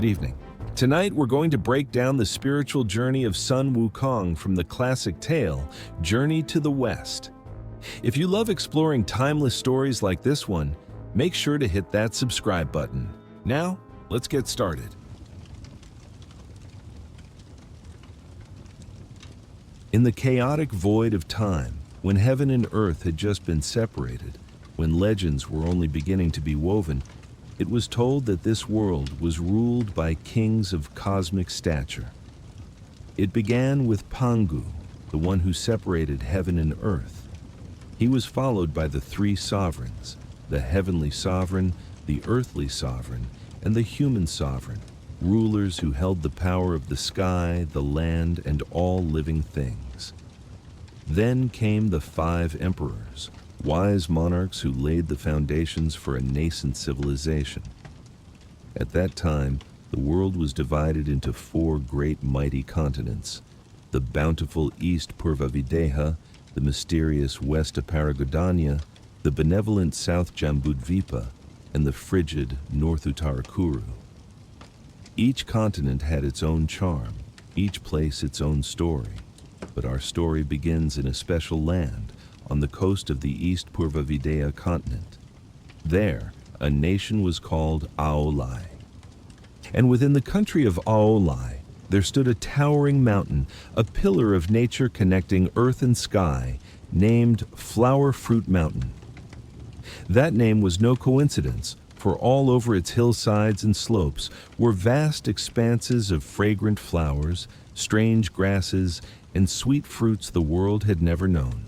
Good evening. Tonight we're going to break down the spiritual journey of Sun Wukong from the classic tale, Journey to the West. If you love exploring timeless stories like this one, make sure to hit that subscribe button. Now, let's get started. In the chaotic void of time, when heaven and earth had just been separated, when legends were only beginning to be woven, it was told that this world was ruled by kings of cosmic stature. It began with Pangu, the one who separated heaven and earth. He was followed by the three sovereigns, the heavenly sovereign, the earthly sovereign, and the human sovereign, rulers who held the power of the sky, the land, and all living things. Then came the five emperors, wise monarchs who laid the foundations for a nascent civilization. At that time, the world was divided into four great mighty continents: the bountiful East Purvavideha, the mysterious West Aparagodanya, the benevolent South Jambudvipa, and the frigid North Uttarakuru. Each continent had its own charm, each place its own story. But our story begins in a special land, on the coast of the East Purvavideha continent. There, a nation was called Aolai. And within the country of Aolai, there stood a towering mountain, a pillar of nature connecting earth and sky, named Flower Fruit Mountain. That name was no coincidence, for all over its hillsides and slopes were vast expanses of fragrant flowers, strange grasses, and sweet fruits the world had never known.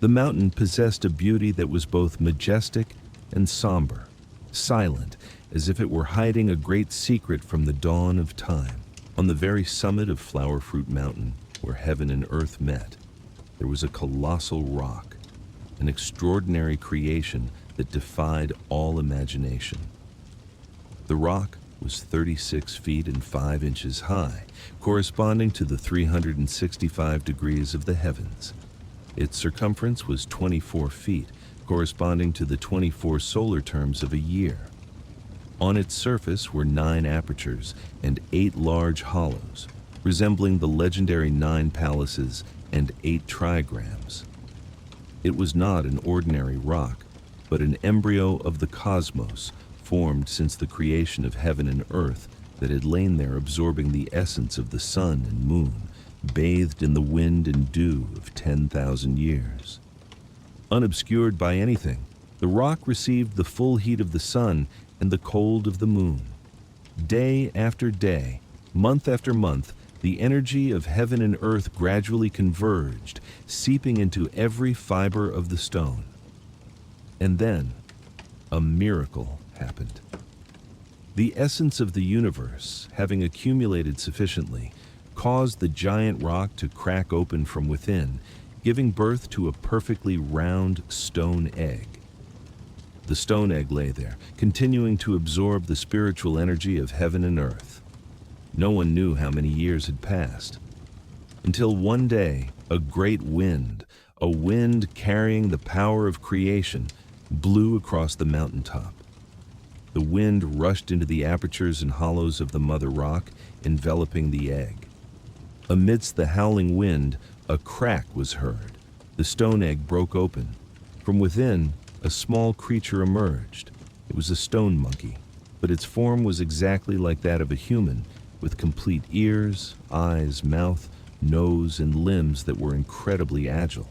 The mountain possessed a beauty that was both majestic and somber, silent, as if it were hiding a great secret from the dawn of time. On the very summit of Flower Fruit Mountain, where heaven and earth met, there was a colossal rock, an extraordinary creation that defied all imagination. The rock was 36 feet and 5 inches high, corresponding to the 365 degrees of the heavens. Its circumference was 24 feet, corresponding to the 24 solar terms of a year. On its surface were 9 apertures and 8 large hollows, resembling the legendary 9 palaces and 8 trigrams. It was not an ordinary rock, but an embryo of the cosmos, formed since the creation of heaven and earth, that had lain there absorbing the essence of the sun and moon, bathed in the wind and dew of 10,000 years. Unobscured by anything, the rock received the full heat of the sun and the cold of the moon. Day after day, month after month, the energy of heaven and earth gradually converged, seeping into every fiber of the stone. And then, a miracle happened. The essence of the universe, having accumulated sufficiently, caused the giant rock to crack open from within, giving birth to a perfectly round stone egg. The stone egg lay there, continuing to absorb the spiritual energy of heaven and earth. No one knew how many years had passed, until one day a great wind, a wind carrying the power of creation, blew across the mountaintop. The wind rushed into the apertures and hollows of the mother rock, enveloping the egg. Amidst the howling wind, a crack was heard. The stone egg broke open. From within, a small creature emerged. It was a stone monkey, but its form was exactly like that of a human, with complete ears, eyes, mouth, nose, and limbs that were incredibly agile.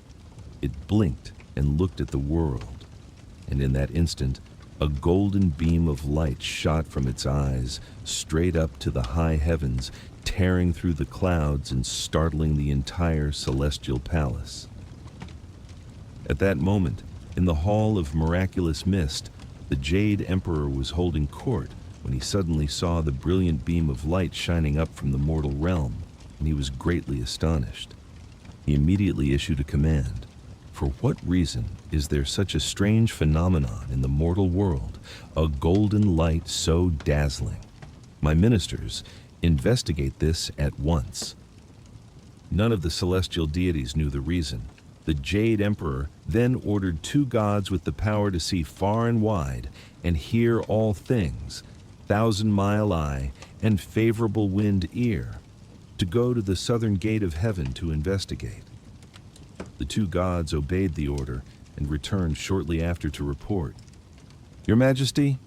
It blinked and looked at the world, and in that instant, a golden beam of light shot from its eyes, straight up to the high heavens, tearing through the clouds and startling the entire celestial palace. At that moment, in the Hall of Miraculous Mist, the Jade Emperor was holding court when he suddenly saw the brilliant beam of light shining up from the mortal realm, and he was greatly astonished. He immediately issued a command. For what reason is there such a strange phenomenon in the mortal world, a golden light so dazzling? My ministers, investigate this at once. None of the celestial deities knew the reason. The Jade Emperor then ordered 2 gods with the power to see far and wide and hear all things, thousand-mile eye, and favorable wind ear, to go to the southern gate of heaven to investigate. The two gods obeyed the order and returned shortly after to report. "Your Majesty,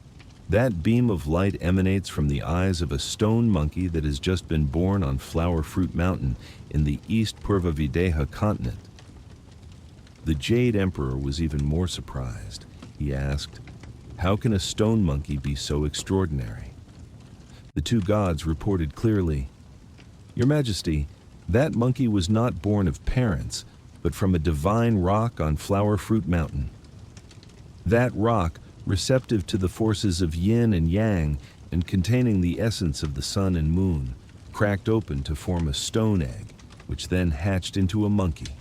that beam of light emanates from the eyes of a stone monkey that has just been born on Flower Fruit Mountain in the East Purva continent." The Jade Emperor was even more surprised. He asked, "How can a stone monkey be so extraordinary?" The two gods reported clearly, "Your Majesty, that monkey was not born of parents, but from a divine rock on Flower Fruit Mountain. That rock, receptive to the forces of yin and yang and containing the essence of the sun and moon, cracked open to form a stone egg, which then hatched into a monkey.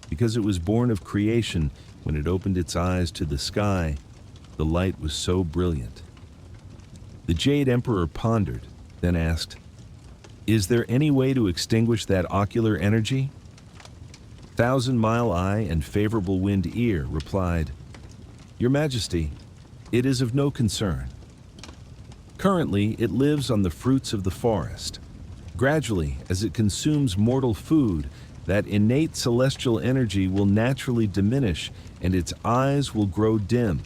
Because it was born of creation, when it opened its eyes to the sky, the light was so brilliant." The Jade Emperor pondered, then asked, "Is there any way to extinguish that ocular energy?" Thousand-Mile Eye and Favorable Wind Ear replied, "Your Majesty, it is of no concern. Currently, it lives on the fruits of the forest. Gradually, as it consumes mortal food, that innate celestial energy will naturally diminish and its eyes will grow dim.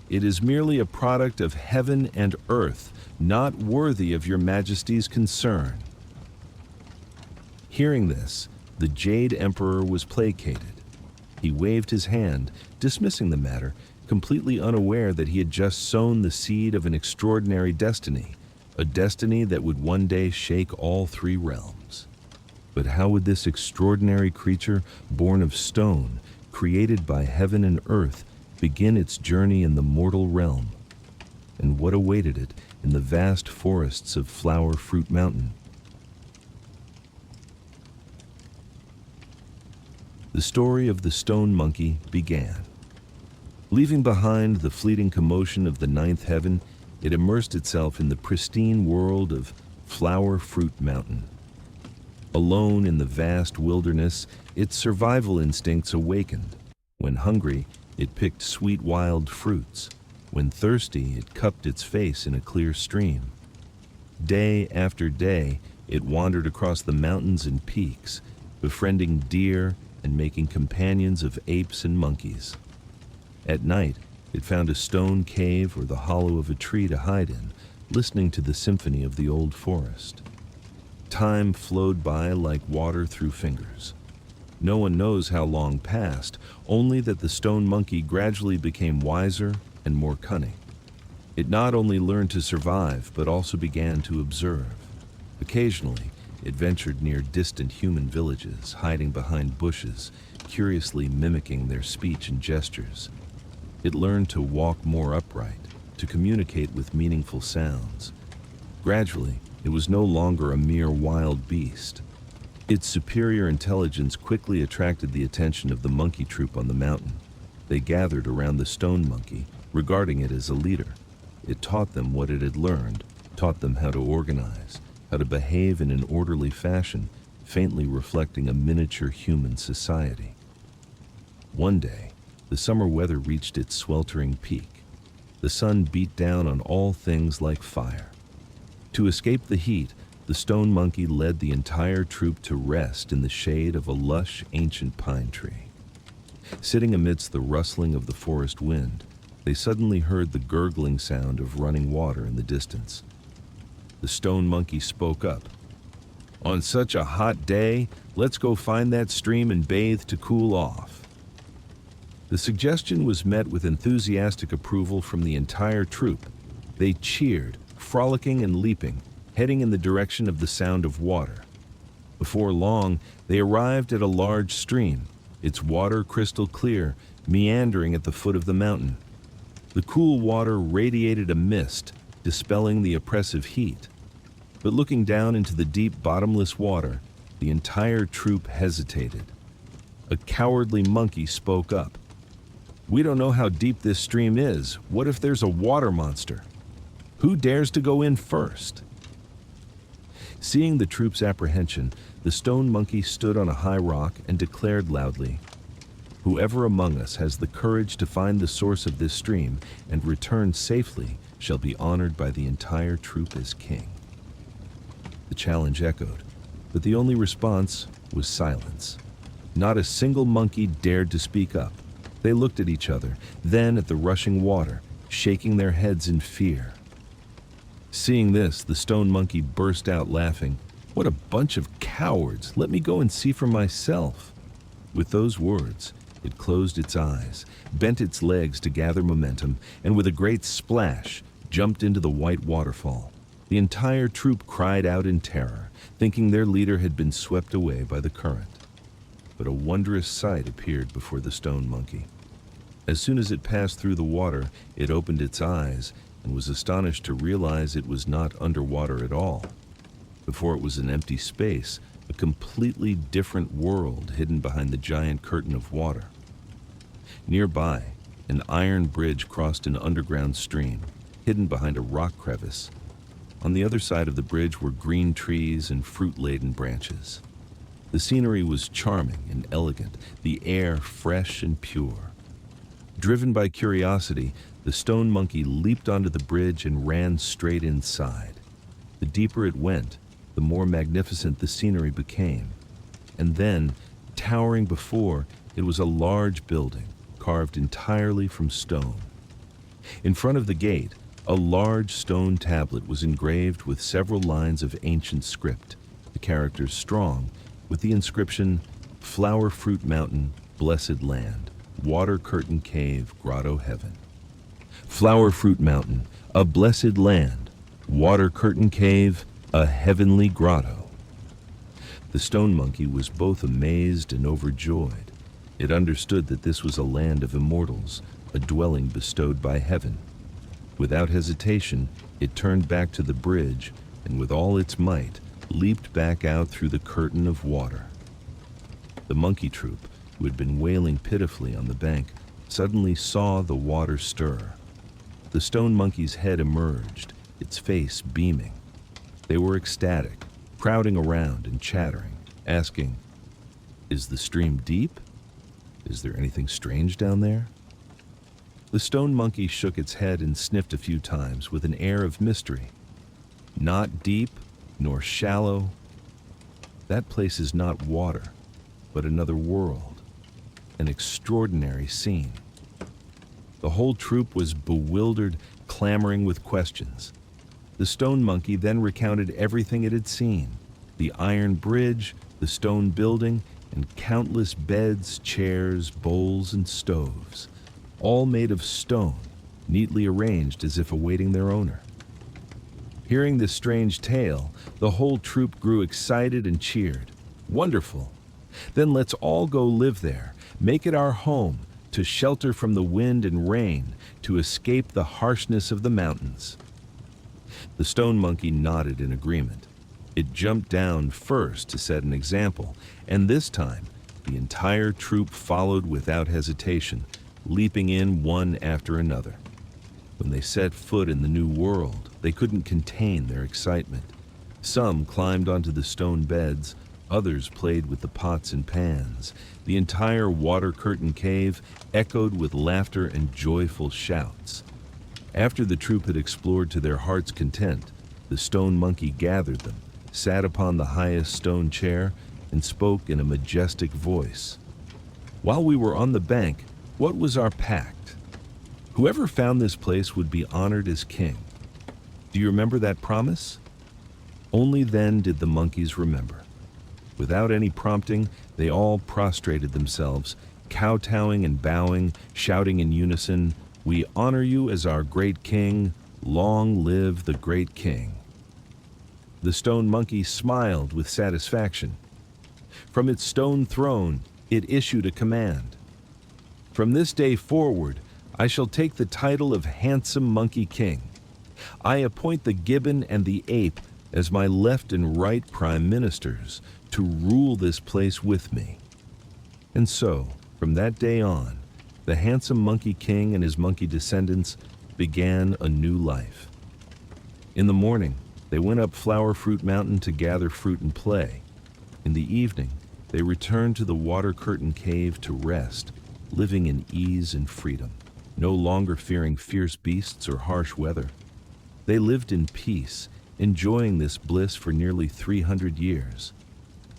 It is merely a product of heaven and earth, not worthy of your Majesty's concern." Hearing this, the Jade Emperor was placated. He waved his hand, dismissing the matter, completely unaware that he had just sown the seed of an extraordinary destiny, a destiny that would one day shake all three realms. But how would this extraordinary creature, born of stone, created by heaven and earth, begin its journey in the mortal realm? And what awaited it in the vast forests of Flower Fruit Mountain? The story of the stone monkey began. Leaving behind the fleeting commotion of the ninth heaven, it immersed itself in the pristine world of Flower Fruit Mountain. Alone in the vast wilderness, its survival instincts awakened. When hungry, it picked sweet wild fruits. When thirsty, it cupped its face in a clear stream. Day after day, it wandered across the mountains and peaks, befriending deer and making companions of apes and monkeys. At night, it found a stone cave or the hollow of a tree to hide in, listening to the symphony of the old forest. Time flowed by like water through fingers. No one knows how long passed, only that the stone monkey gradually became wiser and more cunning. It not only learned to survive, but also began to observe. Occasionally, it ventured near distant human villages, hiding behind bushes, curiously mimicking their speech and gestures. It learned to walk more upright, to communicate with meaningful sounds. Gradually, it was no longer a mere wild beast. Its superior intelligence quickly attracted the attention of the monkey troop on the mountain. They gathered around the stone monkey, regarding it as a leader. It taught them what it had learned, taught them how to organize, how to behave in an orderly fashion, faintly reflecting a miniature human society. One day, the summer weather reached its sweltering peak. The sun beat down on all things like fire. To escape the heat, the stone monkey led the entire troop to rest in the shade of a lush, ancient pine tree. Sitting amidst the rustling of the forest wind, they suddenly heard the gurgling sound of running water in the distance. The stone monkey spoke up. "On such a hot day, let's go find that stream and bathe to cool off." The suggestion was met with enthusiastic approval from the entire troop. They cheered, frolicking and leaping, heading in the direction of the sound of water. Before long, they arrived at a large stream, its water crystal clear, meandering at the foot of the mountain. The cool water radiated a mist, dispelling the oppressive heat. But looking down into the deep, bottomless water, the entire troop hesitated. A cowardly monkey spoke up. "We don't know how deep this stream is. What if there's a water monster? Who dares to go in first?" Seeing the troop's apprehension, the stone monkey stood on a high rock and declared loudly, "Whoever among us has the courage to find the source of this stream and return safely shall be honored by the entire troop as king." The challenge echoed, but the only response was silence. Not a single monkey dared to speak up. They looked at each other, then at the rushing water, shaking their heads in fear. Seeing this, the stone monkey burst out laughing. "What a bunch of cowards! Let me go and see for myself." With those words, it closed its eyes, bent its legs to gather momentum, and with a great splash, jumped into the white waterfall. The entire troop cried out in terror, thinking their leader had been swept away by the current. But a wondrous sight appeared before the stone monkey. As soon as it passed through the water, it opened its eyes and was astonished to realize it was not underwater at all. Before it was an empty space, a completely different world hidden behind the giant curtain of water. Nearby, an iron bridge crossed an underground stream, hidden behind a rock crevice. On the other side of the bridge were green trees and fruit-laden branches. The scenery was charming and elegant, the air fresh and pure. Driven by curiosity, the stone monkey leaped onto the bridge and ran straight inside. The deeper it went, the more magnificent the scenery became. And then, towering before, it was a large building, carved entirely from stone. In front of the gate, a large stone tablet was engraved with several lines of ancient script, the characters strong, with the inscription, "Flower Fruit Mountain, Blessed Land, Water Curtain Cave, Grotto Heaven." Flower Fruit Mountain, a blessed land, Water Curtain Cave, a heavenly grotto. The stone monkey was both amazed and overjoyed. It understood that this was a land of immortals, a dwelling bestowed by heaven. Without hesitation, it turned back to the bridge and with all its might, leaped back out through the curtain of water. The monkey troop, who had been wailing pitifully on the bank, suddenly saw the water stir. The stone monkey's head emerged, its face beaming. They were ecstatic, crowding around and chattering, asking, "Is the stream deep? Is there anything strange down there?" The stone monkey shook its head and sniffed a few times with an air of mystery. "Not deep, nor shallow. That place is not water, but another world, an extraordinary scene." The whole troop was bewildered, clamoring with questions. The stone monkey then recounted everything it had seen: the iron bridge, the stone building, and countless beds, chairs, bowls, and stoves, all made of stone, neatly arranged as if awaiting their owner. Hearing this strange tale, the whole troop grew excited and cheered. "Wonderful! Then let's all go live there, make it our home, to shelter from the wind and rain, to escape the harshness of the mountains." The stone monkey nodded in agreement. It jumped down first to set an example, and this time, the entire troop followed without hesitation, leaping in one after another. When they set foot in the new world, they couldn't contain their excitement. Some climbed onto the stone beds, others played with the pots and pans. The entire water curtain cave echoed with laughter and joyful shouts. After the troop had explored to their heart's content, the stone monkey gathered them, sat upon the highest stone chair, and spoke in a majestic voice. "While we were on the bank, what was our pact? Whoever found this place would be honored as king. Do you remember that promise?" Only then did the monkeys remember. Without any prompting, they all prostrated themselves, kowtowing and bowing, shouting in unison, "We honor you as our great king. Long live the great king." The stone monkey smiled with satisfaction. From its stone throne, it issued a command. "From this day forward, I shall take the title of Handsome Monkey King. I appoint the gibbon and the ape as my left and right prime ministers to rule this place with me." And so, from that day on, the handsome Monkey King and his monkey descendants began a new life. In the morning, they went up Flower Fruit Mountain to gather fruit and play. In the evening, they returned to the Water Curtain Cave to rest, living in ease and freedom, no longer fearing fierce beasts or harsh weather. They lived in peace, enjoying this bliss for nearly 300 years.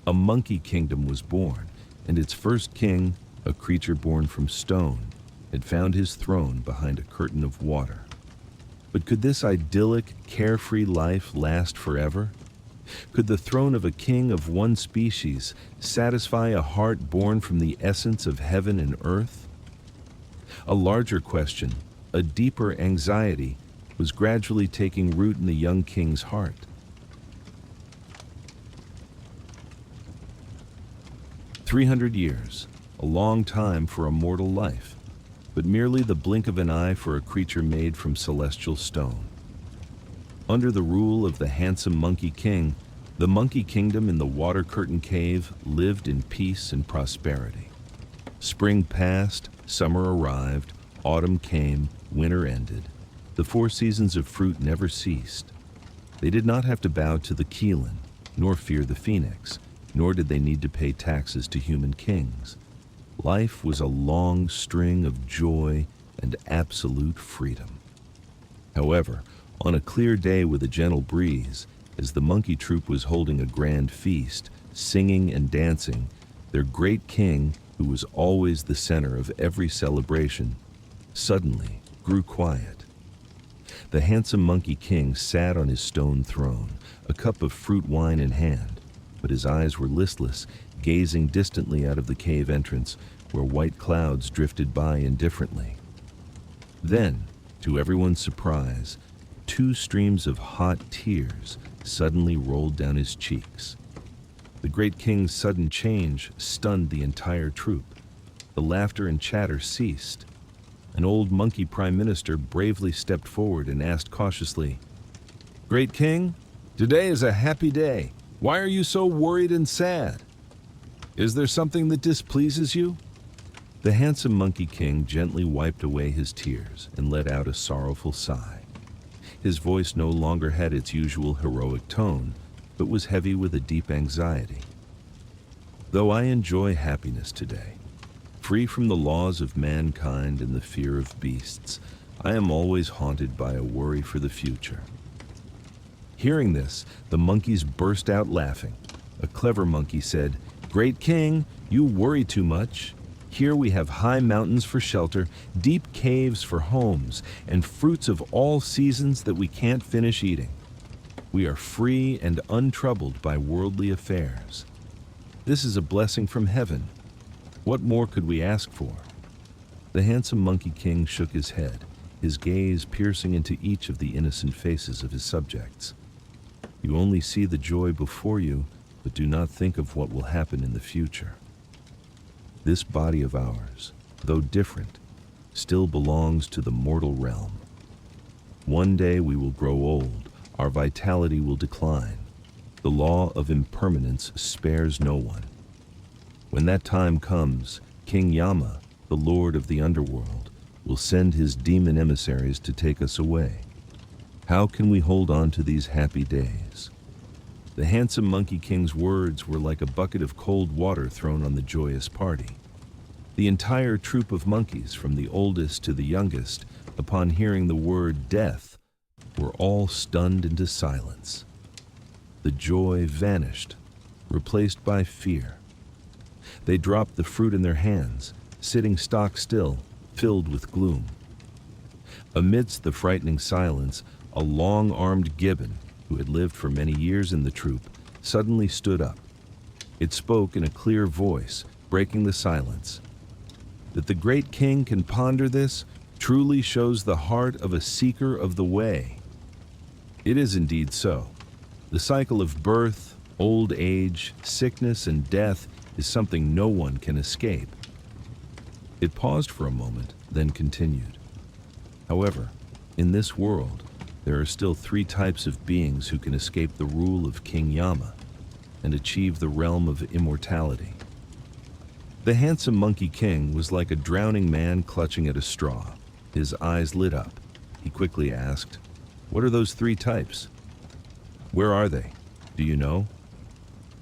A monkey kingdom was born, and its first king, a creature born from stone, had found his throne behind a curtain of water. But could this idyllic, carefree life last forever? Could the throne of a king of one species satisfy a heart born from the essence of heaven and earth? A larger question, a deeper anxiety, was gradually taking root in the young king's heart. "300 years, a long time for a mortal life, but merely the blink of an eye for a creature made from celestial stone." Under the rule of the handsome Monkey King, the Monkey Kingdom in the Water Curtain Cave lived in peace and prosperity. Spring passed, summer arrived, autumn came, winter ended. The 4 seasons of fruit never ceased. They did not have to bow to the Keelan, nor fear the Phoenix, nor did they need to pay taxes to human kings. Life was a long string of joy and absolute freedom. However, on a clear day with a gentle breeze, as the monkey troop was holding a grand feast, singing and dancing, their great king, who was always the center of every celebration, suddenly grew quiet. The handsome Monkey King sat on his stone throne, a cup of fruit wine in hand, but his eyes were listless, gazing distantly out of the cave entrance, where white clouds drifted by indifferently. Then, to everyone's surprise, 2 streams of hot tears suddenly rolled down his cheeks. The great king's sudden change stunned the entire troop. The laughter and chatter ceased. An old monkey prime minister bravely stepped forward and asked cautiously, "Great king, today is a happy day. Why are you so worried and sad? Is there something that displeases you?" The handsome Monkey King gently wiped away his tears and let out a sorrowful sigh. His voice no longer had its usual heroic tone, but was heavy with a deep anxiety. "Though I enjoy happiness today, free from the laws of mankind and the fear of beasts, I am always haunted by a worry for the future." Hearing this, the monkeys burst out laughing. A clever monkey said, "Great king, you worry too much. Here we have high mountains for shelter, deep caves for homes, and fruits of all seasons that we can't finish eating. We are free and untroubled by worldly affairs. This is a blessing from heaven. What more could we ask for?" The handsome Monkey King shook his head, his gaze piercing into each of the innocent faces of his subjects. "You only see the joy before you, but do not think of what will happen in the future. This body of ours, though different, still belongs to the mortal realm. One day we will grow old, our vitality will decline. The law of impermanence spares no one. When that time comes, King Yama, the lord of the underworld, will send his demon emissaries to take us away. How can we hold on to these happy days?" The handsome Monkey King's words were like a bucket of cold water thrown on the joyous party. The entire troop of monkeys, from the oldest to the youngest, upon hearing the word death, were all stunned into silence. The joy vanished, replaced by fear. They dropped the fruit in their hands, sitting stock still, filled with gloom. Amidst the frightening silence, a long-armed gibbon, who had lived for many years in the troop, suddenly stood up. It spoke in a clear voice, breaking the silence. That the great king can ponder this truly shows the heart of a seeker of the way. It is indeed so. The cycle of birth, old age, sickness, and death is something no one can escape. It paused for a moment, then continued. However, in this world, there are still 3 types of beings who can escape the rule of King Yama and achieve the realm of immortality. The handsome Monkey King was like a drowning man clutching at a straw. His eyes lit up. He quickly asked, "What are those 3 types? Where are they? Do you know?"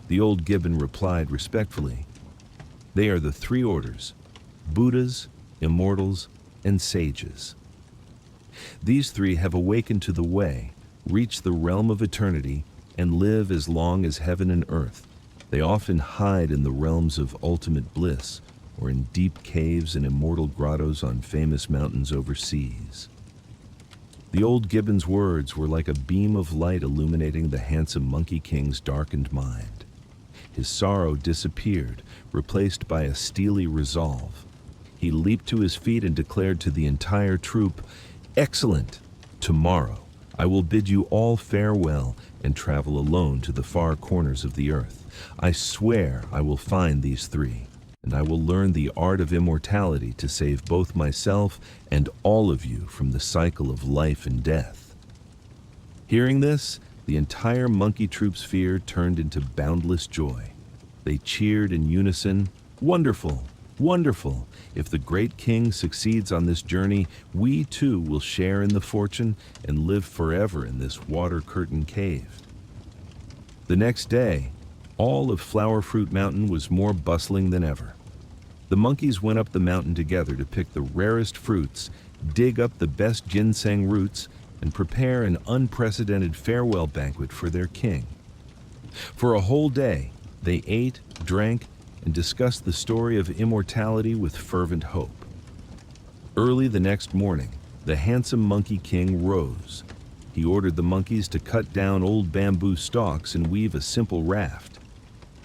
The old gibbon replied respectfully, "They are the 3 orders: Buddhas, immortals, and sages. These three have awakened to the way, reached the realm of eternity, and live as long as heaven and earth. They often hide in the realms of ultimate bliss, or in deep caves and immortal grottos on famous mountains overseas. The old Gibbon's words were like a beam of light illuminating the handsome Monkey King's darkened mind. His sorrow disappeared, replaced by a steely resolve. He leaped to his feet and declared to the entire troop, "Excellent! Tomorrow I will bid you all farewell and travel alone to the far corners of the earth. I swear I will find these three, and I will learn the art of immortality to save both myself and all of you from the cycle of life and death." Hearing this, the entire monkey troop's fear turned into boundless joy. They cheered in unison, "Wonderful! Wonderful! If the great king succeeds on this journey, we too will share in the fortune and live forever in this water-curtained cave." The next day, all of Flower Fruit Mountain was more bustling than ever. The monkeys went up the mountain together to pick the rarest fruits, dig up the best ginseng roots, and prepare an unprecedented farewell banquet for their king. For a whole day, they ate, drank, and discussed the story of immortality with fervent hope. Early the next morning, the handsome Monkey King rose. He ordered the monkeys to cut down old bamboo stalks and weave a simple raft.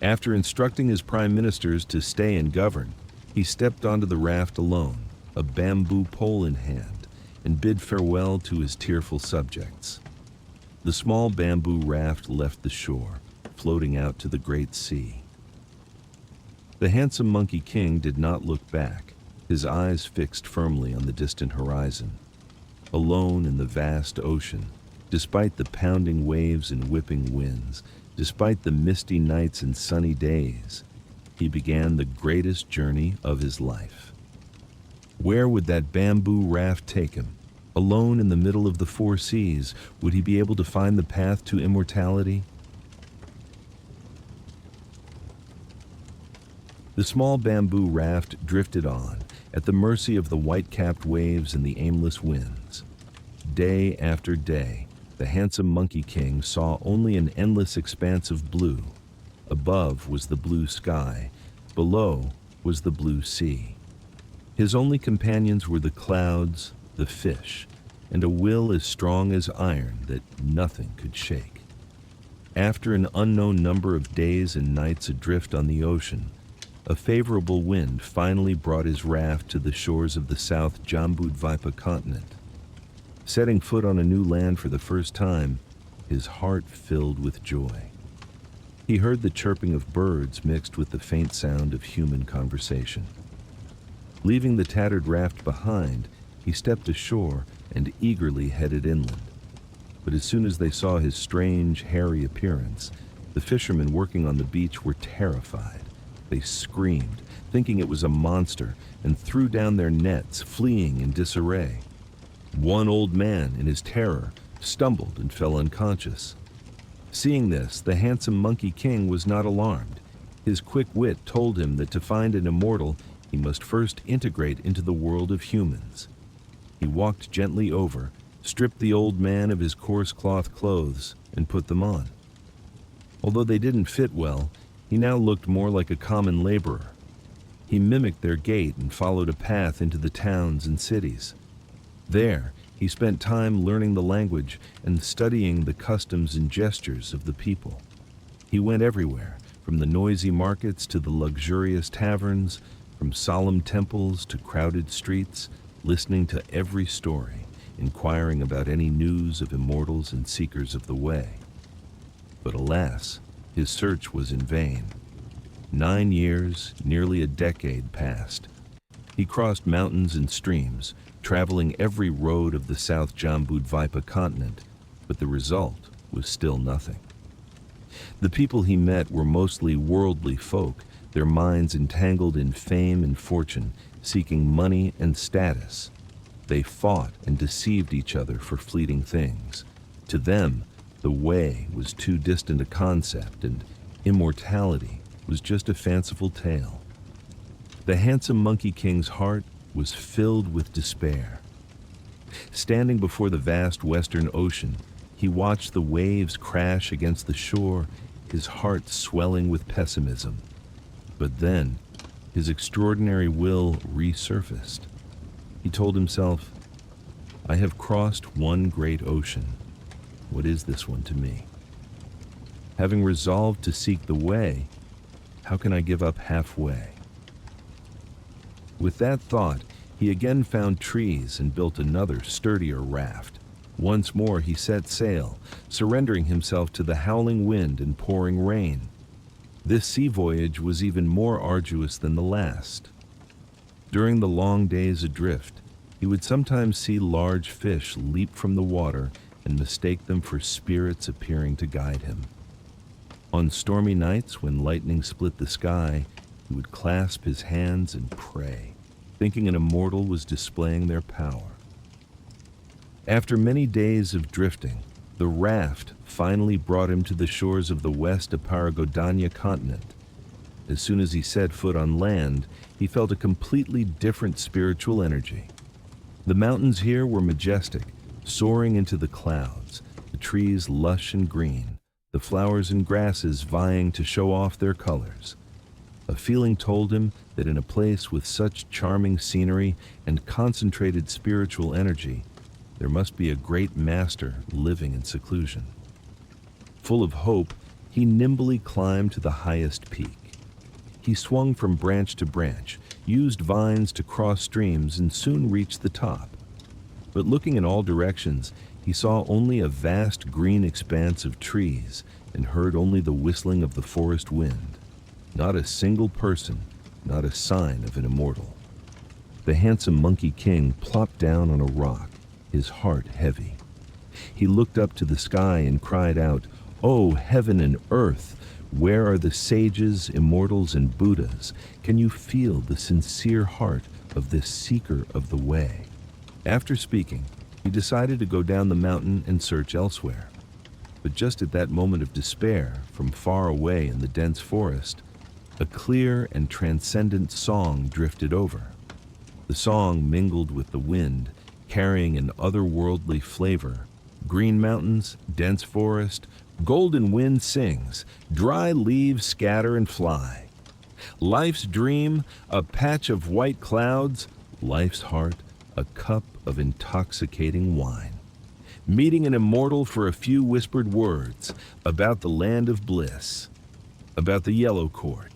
After instructing his prime ministers to stay and govern, he stepped onto the raft alone, a bamboo pole in hand, and bid farewell to his tearful subjects. The small bamboo raft left the shore, floating out to the great sea. The handsome Monkey King did not look back, his eyes fixed firmly on the distant horizon. Alone in the vast ocean, despite the pounding waves and whipping winds, despite the misty nights and sunny days, he began the greatest journey of his life. Where would that bamboo raft take him? Alone in the middle of the four seas, would he be able to find the path to immortality? The small bamboo raft drifted on, at the mercy of the white-capped waves and the aimless winds. Day after day, the handsome Monkey King saw only an endless expanse of blue. Above was the blue sky, below was the blue sea. His only companions were the clouds, the fish, and a will as strong as iron that nothing could shake. After an unknown number of days and nights adrift on the ocean, a favorable wind finally brought his raft to the shores of the South Jambudvipa continent. Setting foot on a new land for the first time, his heart filled with joy. He heard the chirping of birds mixed with the faint sound of human conversation. Leaving the tattered raft behind, he stepped ashore and eagerly headed inland. But as soon as they saw his strange, hairy appearance, the fishermen working on the beach were terrified. They screamed, thinking it was a monster, and threw down their nets, fleeing in disarray. One old man, in his terror, stumbled and fell unconscious. Seeing this, the handsome Monkey King was not alarmed. His quick wit told him that to find an immortal, he must first integrate into the world of humans. He walked gently over, stripped the old man of his coarse cloth clothes, and put them on. Although they didn't fit well, he now looked more like a common laborer. He mimicked their gait and followed a path into the towns and cities. There, he spent time learning the language and studying the customs and gestures of the people. He went everywhere, from the noisy markets to the luxurious taverns, from solemn temples to crowded streets, listening to every story, inquiring about any news of immortals and seekers of the way. But alas, his search was in vain. 9 years, nearly a decade passed. He crossed mountains and streams, traveling every road of the South Jambudvipa continent, but the result was still nothing. The people he met were mostly worldly folk, their minds entangled in fame and fortune, seeking money and status. They fought and deceived each other for fleeting things. To them, the way was too distant a concept, and immortality was just a fanciful tale. The handsome Monkey King's heart was filled with despair. Standing before the vast western ocean, he watched the waves crash against the shore, his heart swelling with pessimism. But then, his extraordinary will resurfaced. He told himself, "I have crossed one great ocean. What is this one to me? Having resolved to seek the way, how can I give up halfway?" With that thought, he again found trees and built another sturdier raft. Once more he set sail, surrendering himself to the howling wind and pouring rain. This sea voyage was even more arduous than the last. During the long days adrift, he would sometimes see large fish leap from the water and mistake them for spirits appearing to guide him. On stormy nights, when lightning split the sky, he would clasp his hands and pray, thinking an immortal was displaying their power. After many days of drifting, the raft finally brought him to the shores of the West Aparagodanya continent. As soon as he set foot on land, he felt a completely different spiritual energy. The mountains here were majestic, soaring into the clouds, the trees lush and green, the flowers and grasses vying to show off their colors. A feeling told him that in a place with such charming scenery and concentrated spiritual energy, there must be a great master living in seclusion. Full of hope, he nimbly climbed to the highest peak. He swung from branch to branch, used vines to cross streams, and soon reached the top. But looking in all directions, he saw only a vast green expanse of trees and heard only the whistling of the forest wind. Not a single person, not a sign of an immortal. The handsome Monkey King plopped down on a rock, his heart heavy. He looked up to the sky and cried out, "Oh, heaven and earth! Where are the sages, immortals, and Buddhas? Can you feel the sincere heart of this seeker of the way?" After speaking, he decided to go down the mountain and search elsewhere. But just at that moment of despair, from far away in the dense forest, a clear and transcendent song drifted over. The song mingled with the wind, carrying an otherworldly flavor. Green mountains, dense forest, golden wind sings, dry leaves scatter and fly. Life's dream, a patch of white clouds, life's heart, a cup of intoxicating wine. Meeting an immortal for a few whispered words about the land of bliss, about the yellow court.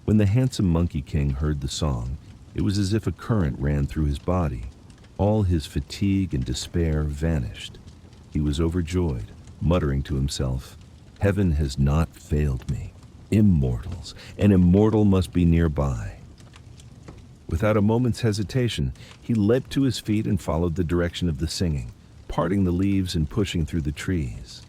When the handsome Monkey King heard the song, it was as if a current ran through his body. All his fatigue and despair vanished. He was overjoyed, muttering to himself, "Heaven has not failed me. Immortals, an immortal must be nearby." Without a moment's hesitation, he leapt to his feet and followed the direction of the singing, parting the leaves and pushing through the trees.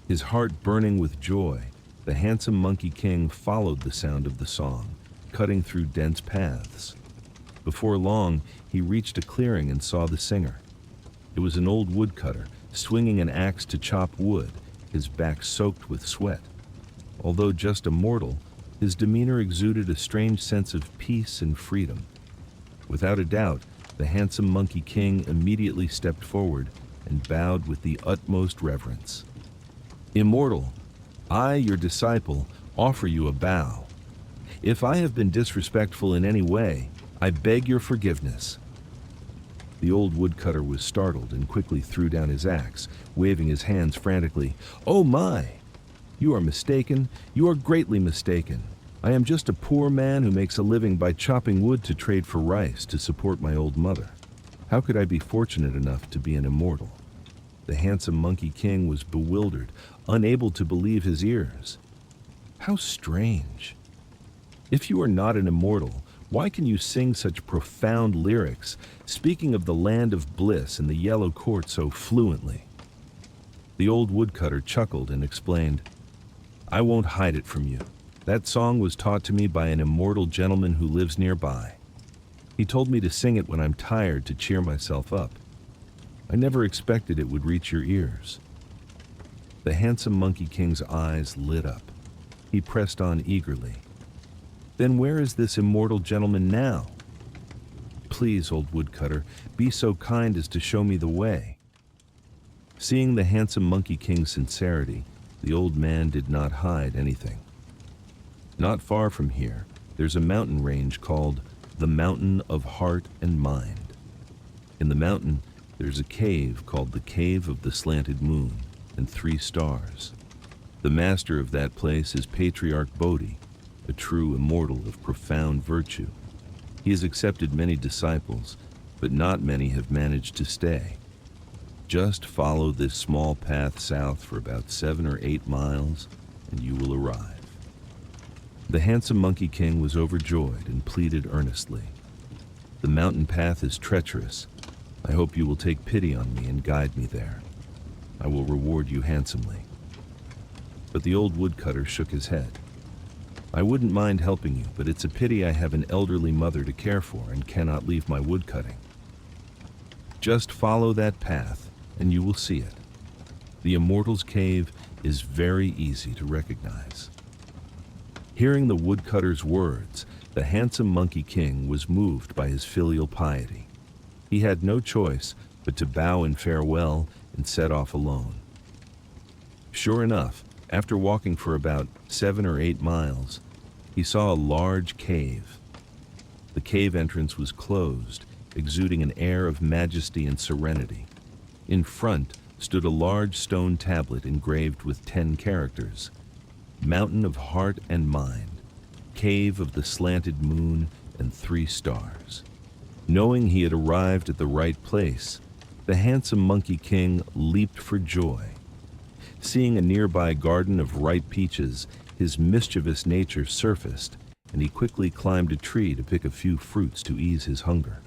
His heart burning with joy, the handsome Monkey King followed the sound of the song, cutting through dense paths. Before long, he reached a clearing and saw the singer. It was an old woodcutter, swinging an axe to chop wood, his back soaked with sweat. Although just a mortal, his demeanor exuded a strange sense of peace and freedom. Without a doubt, the handsome Monkey King immediately stepped forward and bowed with the utmost reverence. "Immortal, I, your disciple, offer you a bow. If I have been disrespectful in any way, I beg your forgiveness." The old woodcutter was startled and quickly threw down his axe, waving his hands frantically. "Oh my! You are mistaken. You are greatly mistaken. I am just a poor man who makes a living by chopping wood to trade for rice to support my old mother. How could I be fortunate enough to be an immortal?" The handsome Monkey King was bewildered, unable to believe his ears. How strange! If you are not an immortal, why can you sing such profound lyrics, speaking of the land of bliss and the yellow court so fluently? The old woodcutter chuckled and explained, "I won't hide it from you. That song was taught to me by an immortal gentleman who lives nearby. He told me to sing it when I'm tired to cheer myself up. I never expected it would reach your ears." The handsome Monkey King's eyes lit up. He pressed on eagerly. Then where is this immortal gentleman now? Please, old woodcutter, be so kind as to show me the way. Seeing the handsome Monkey King's sincerity, the old man did not hide anything. Not far from here, there's a mountain range called the Mountain of Heart and Mind. In the mountain, there's a cave called the Cave of the Slanted Moon and 3 Stars. The master of that place is Patriarch Bodhi, a true immortal of profound virtue. He has accepted many disciples, but not many have managed to stay. Just follow this small path south for about 7 or 8 miles, and you will arrive. The handsome Monkey King was overjoyed and pleaded earnestly. The mountain path is treacherous. I hope you will take pity on me and guide me there. I will reward you handsomely. But the old woodcutter shook his head. I wouldn't mind helping you, but it's a pity I have an elderly mother to care for and cannot leave my woodcutting. Just follow that path, and you will see it. The Immortal's Cave is very easy to recognize. Hearing the woodcutter's words, the handsome Monkey King was moved by his filial piety. He had no choice but to bow in farewell and set off alone. Sure enough, after walking for about 7 or 8 miles, he saw a large cave. The cave entrance was closed, exuding an air of majesty and serenity. In front stood a large stone tablet engraved with 10 characters. Mountain of Heart and Mind, Cave of the Slanted Moon and 3 Stars. Knowing he had arrived at the right place, the handsome Monkey King leaped for joy. Seeing a nearby garden of ripe peaches, his mischievous nature surfaced, and he quickly climbed a tree to pick a few fruits to ease his hunger.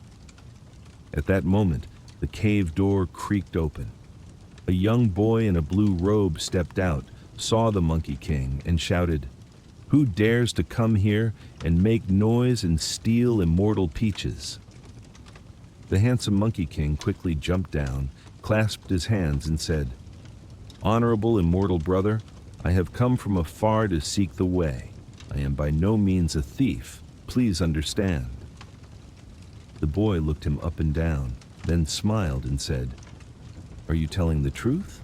At that moment, the cave door creaked open. A young boy in a blue robe stepped out, saw the Monkey King, and shouted, "Who dares to come here and make noise and steal immortal peaches?" The handsome Monkey King quickly jumped down, clasped his hands, and said, "Honorable immortal brother, I have come from afar to seek the way. I am by no means a thief. Please understand." The boy looked him up and down, then smiled and said, "Are you telling the truth?"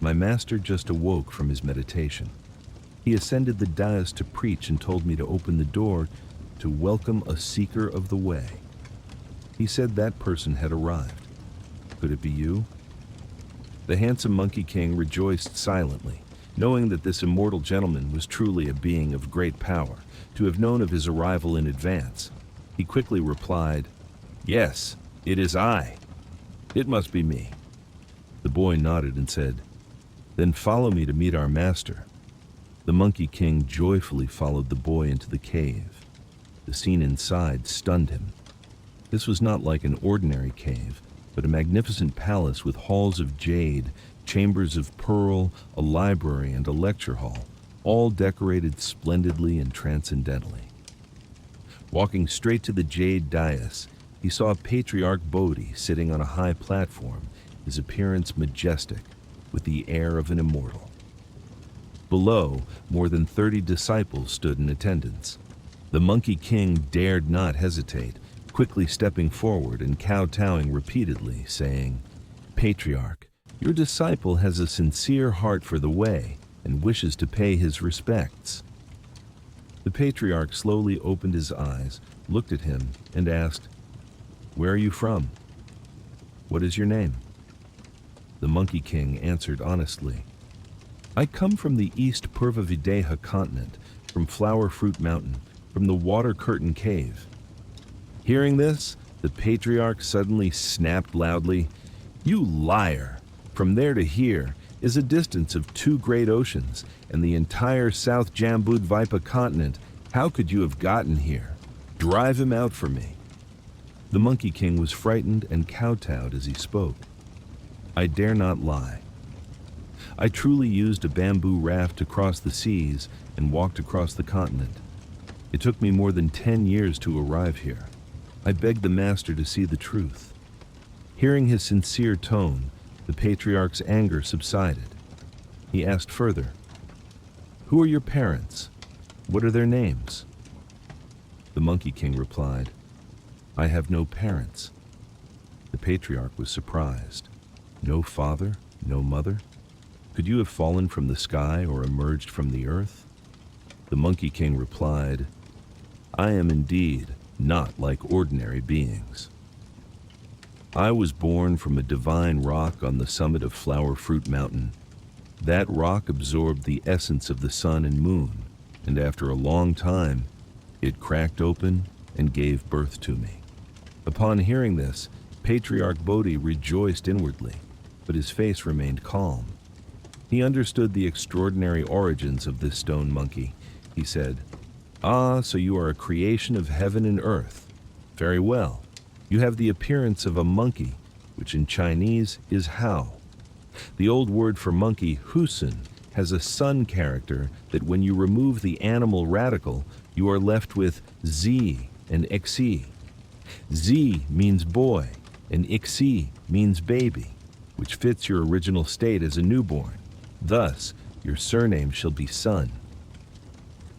My master just awoke from his meditation. He ascended the dais to preach and told me to open the door to welcome a seeker of the way. He said that person had arrived. Could it be you? The handsome Monkey King rejoiced silently, knowing that this immortal gentleman was truly a being of great power, to have known of his arrival in advance. He quickly replied, "Yes, it is I. It must be me." The boy nodded and said, "Then follow me to meet our master." The Monkey King joyfully followed the boy into the cave. The scene inside stunned him. This was not like an ordinary cave, but a magnificent palace with halls of jade, chambers of pearl, a library, and a lecture hall, all decorated splendidly and transcendently. Walking straight to the jade dais, he saw Patriarch Bodhi sitting on a high platform, his appearance majestic, with the air of an immortal. Below, more than 30 disciples stood in attendance. The Monkey King dared not hesitate, quickly stepping forward and kowtowing repeatedly, saying, "Patriarch, your disciple has a sincere heart for the way and wishes to pay his respects." The Patriarch slowly opened his eyes, looked at him, and asked, "Where are you from? What is your name?" The Monkey King answered honestly, "I come from the East Purva-Videha continent, from Flower Fruit Mountain, from the Water Curtain Cave." Hearing this, the Patriarch suddenly snapped loudly, "You liar! From there to here is a distance of 2 great oceans and the entire South Jambudvipa continent. How could you have gotten here? Drive him out for me." The Monkey King was frightened and kowtowed as he spoke. "I dare not lie. I truly used a bamboo raft to cross the seas and walked across the continent. It took me more than 10 years to arrive here. I begged the master to see the truth." Hearing his sincere tone, the Patriarch's anger subsided. He asked further, "Who are your parents? What are their names?" The Monkey King replied, "I have no parents." The patriarch was surprised. "No father, no mother? Could you have fallen from the sky or emerged from the earth?" The Monkey King replied, "I am indeed not like ordinary beings. I was born from a divine rock on the summit of Flower Fruit Mountain. That rock absorbed the essence of the sun and moon, and after a long time, it cracked open and gave birth to me." Upon hearing this, Patriarch Bodhi rejoiced inwardly, but his face remained calm. He understood the extraordinary origins of this stone monkey. He said, "Ah, so you are a creation of heaven and earth. Very well. You have the appearance of a monkey, which in Chinese is hao. The old word for monkey, husun, has a sun character that when you remove the animal radical, you are left with zi and xi. Zi means boy, and xi means baby, which fits your original state as a newborn. Thus, your surname shall be Sun."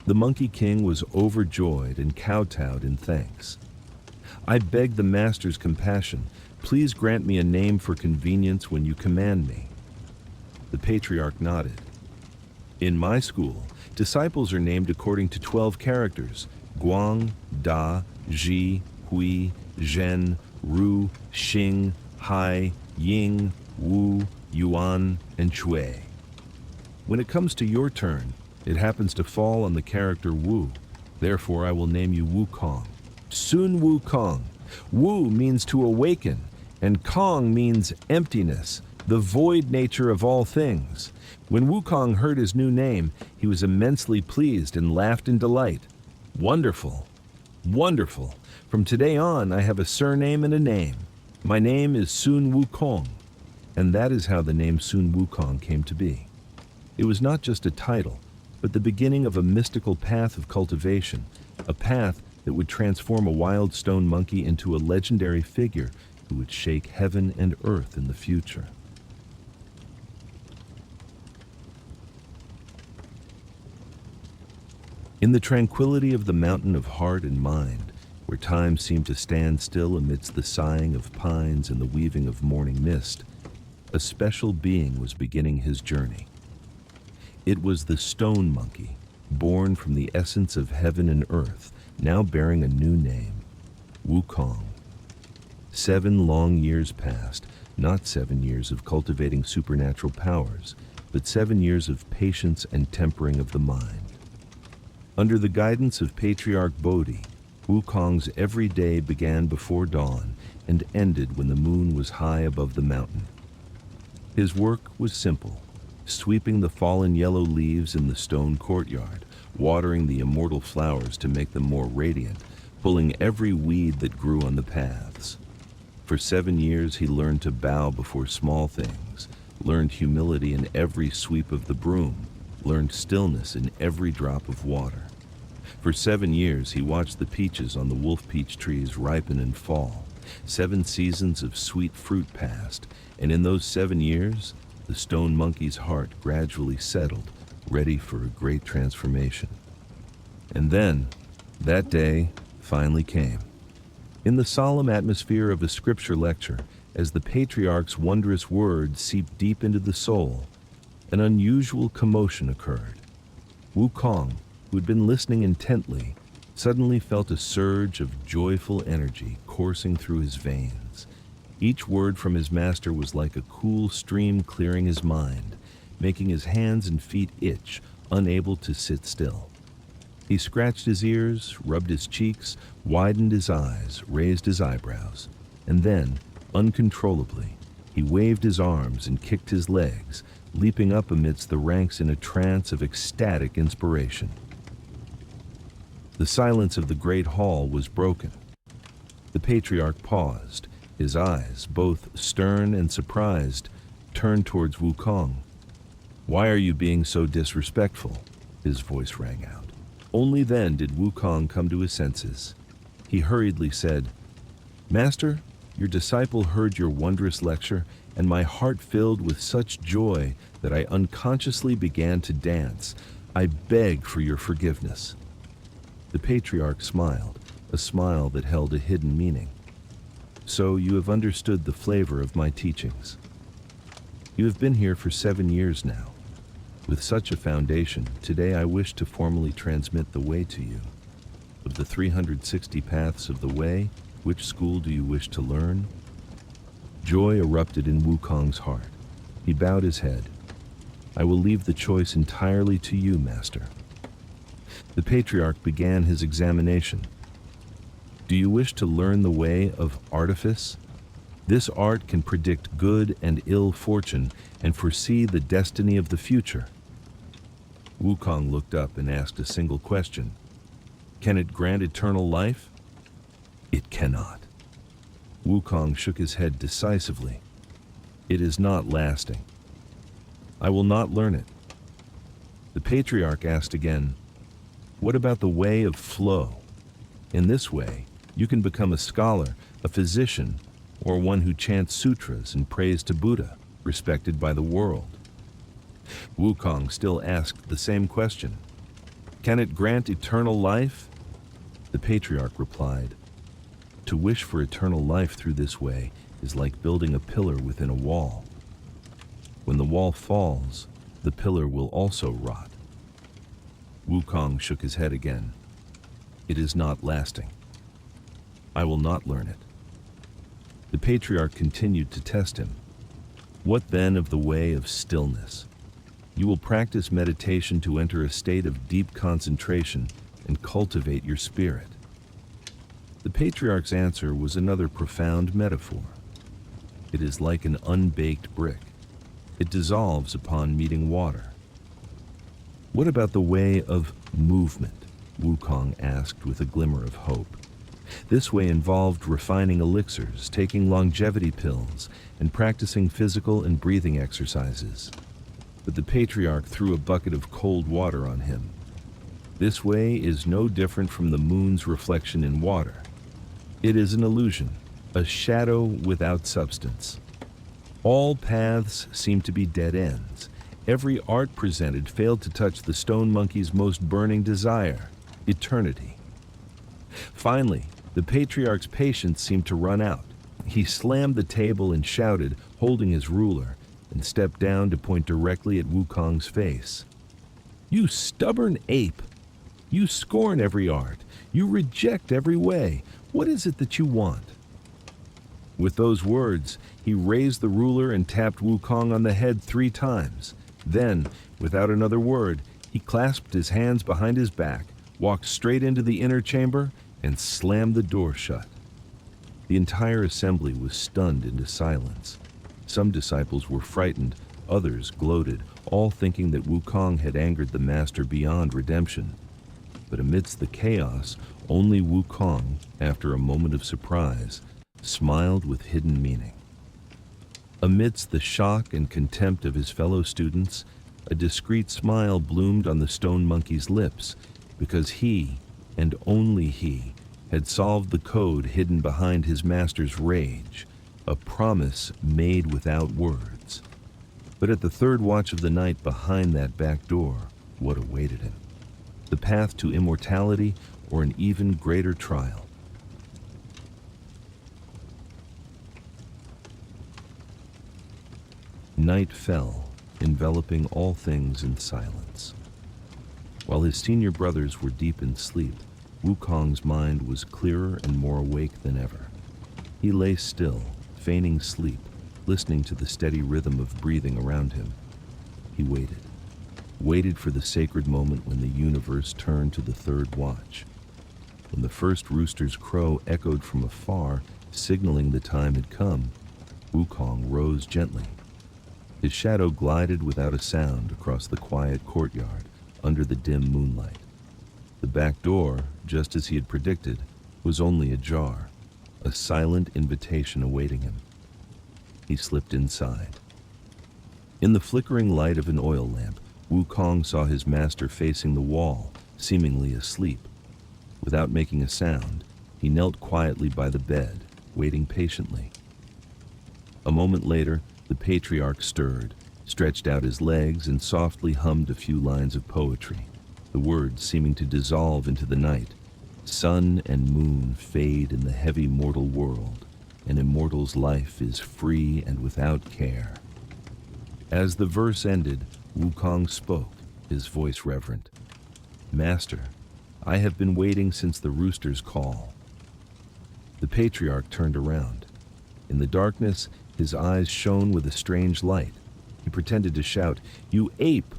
The Monkey King was overjoyed and kowtowed in thanks. "I beg the master's compassion. Please grant me a name for convenience when you command me." The patriarch nodded. "In my school, disciples are named according to 12 characters: Guang, Da, Ji, Hui, Zhen, Ru, Xing, Hai, Ying, Wu, Yuan, and Shui. When it comes to your turn, it happens to fall on the character Wu. Therefore, I will name you Wukong. Sun Wukong. Wu means to awaken, and Kong means emptiness, the void nature of all things. When Wukong heard his new name, he was immensely pleased and laughed in delight. Wonderful! Wonderful! From today on, I have a surname and a name. My name is Sun Wukong." And that is how the name Sun Wukong came to be. It was not just a title, but the beginning of a mystical path of cultivation, a path that would transform a wild stone monkey into a legendary figure who would shake heaven and earth in the future. In the tranquility of the mountain of heart and mind, where time seemed to stand still amidst the sighing of pines and the weaving of morning mist, a special being was beginning his journey. It was the stone monkey, born from the essence of heaven and earth, now bearing a new name, Wukong. 7 long years passed, not 7 years of cultivating supernatural powers, but 7 years of patience and tempering of the mind. Under the guidance of Patriarch Bodhi, Wukong's every day began before dawn and ended when the moon was high above the mountain. His work was simple: sweeping the fallen yellow leaves in the stone courtyard, watering the immortal flowers to make them more radiant, pulling every weed that grew on the paths. For 7 years he learned to bow before small things, learned humility in every sweep of the broom, learned stillness in every drop of water. For 7 years he watched the peaches on the wolf peach trees ripen and fall. 7 seasons of sweet fruit passed, and in those 7 years, the stone monkey's heart gradually settled, ready for a great transformation. And then, that day finally came. In the solemn atmosphere of a scripture lecture, as the patriarch's wondrous words seeped deep into the soul, an unusual commotion occurred. Wukong, who had been listening intently, suddenly felt a surge of joyful energy coursing through his veins. Each word from his master was like a cool stream clearing his mind, making his hands and feet itch, unable to sit still. He scratched his ears, rubbed his cheeks, widened his eyes, raised his eyebrows, and then, uncontrollably, he waved his arms and kicked his legs, leaping up amidst the ranks in a trance of ecstatic inspiration. The silence of the great hall was broken. The patriarch paused, his eyes, both stern and surprised, turned towards Wukong. "Why are you being so disrespectful?" his voice rang out. Only then did Wukong come to his senses. He hurriedly said, "Master, your disciple heard your wondrous lecture, and my heart filled with such joy that I unconsciously began to dance. I beg for your forgiveness." The patriarch smiled, a smile that held a hidden meaning. So you have understood the flavor of my teachings. You have been here for 7 years now. With such a foundation, today I wish to formally transmit the way to you. Of the 360 paths of the way, which school do you wish to learn? Joy erupted in Wukong's heart. He bowed his head. I will leave the choice entirely to you, Master. The patriarch began his examination. Do you wish to learn the way of artifice? This art can predict good and ill fortune and foresee the destiny of the future. Wukong looked up and asked a single question. Can it grant eternal life? It cannot. Wukong shook his head decisively. It is not lasting. I will not learn it. The patriarch asked again, what about the way of flow? In this way, you can become a scholar, a physician, or one who chants sutras and prays to Buddha, respected by the world. Wukong still asked the same question. Can it grant eternal life? The patriarch replied, to wish for eternal life through this way is like building a pillar within a wall. When the wall falls, the pillar will also rot. Wukong shook his head again. It is not lasting. I will not learn it. The patriarch continued to test him. What then of the way of stillness? You will practice meditation to enter a state of deep concentration and cultivate your spirit. The patriarch's answer was another profound metaphor. It is like an unbaked brick. It dissolves upon meeting water. What about the way of movement? Wukong asked with a glimmer of hope. This way involved refining elixirs, taking longevity pills, and practicing physical and breathing exercises. But the patriarch threw a bucket of cold water on him. This way is no different from the moon's reflection in water. It is an illusion, a shadow without substance. All paths seem to be dead ends. Every art presented failed to touch the stone monkey's most burning desire, eternity. Finally, the patriarch's patience seemed to run out. He slammed the table and shouted, holding his ruler, and stepped down to point directly at Wukong's face. You stubborn ape! You scorn every art. You reject every way. What is it that you want? With those words, he raised the ruler and tapped Wukong on the head 3 times. Then, without another word, he clasped his hands behind his back, walked straight into the inner chamber, and slammed the door shut. The entire assembly was stunned into silence. Some disciples were frightened, others gloated, all thinking that Wukong had angered the master beyond redemption. But amidst the chaos, only Wukong, after a moment of surprise, smiled with hidden meaning. Amidst the shock and contempt of his fellow students, a discreet smile bloomed on the stone monkey's lips, because he, and only he, had solved the code hidden behind his master's rage, a promise made without words. But at the third watch of the night behind that back door, what awaited him? The path to immortality or an even greater trial? Night fell, enveloping all things in silence. While his senior brothers were deep in sleep, Wukong's mind was clearer and more awake than ever. He lay still, feigning sleep, listening to the steady rhythm of breathing around him. He waited for the sacred moment when the universe turned to the third watch. When the first rooster's crow echoed from afar, signaling the time had come, Wukong rose gently. His shadow glided without a sound across the quiet courtyard under the dim moonlight. The back door, just as he had predicted, was only ajar, a silent invitation awaiting him. He slipped inside. In the flickering light of an oil lamp, Wukong saw his master facing the wall, seemingly asleep. Without making a sound, he knelt quietly by the bed, waiting patiently. A moment later, the patriarch stirred, stretched out his legs, and softly hummed a few lines of poetry, the words seeming to dissolve into the night, Sun and moon fade in the heavy mortal world, and immortal's life is free and without care. As the verse ended, Wukong spoke, his voice reverent. Master, I have been waiting since the rooster's call. The patriarch turned around. In the darkness, his eyes shone with a strange light. He pretended to shout, "You ape!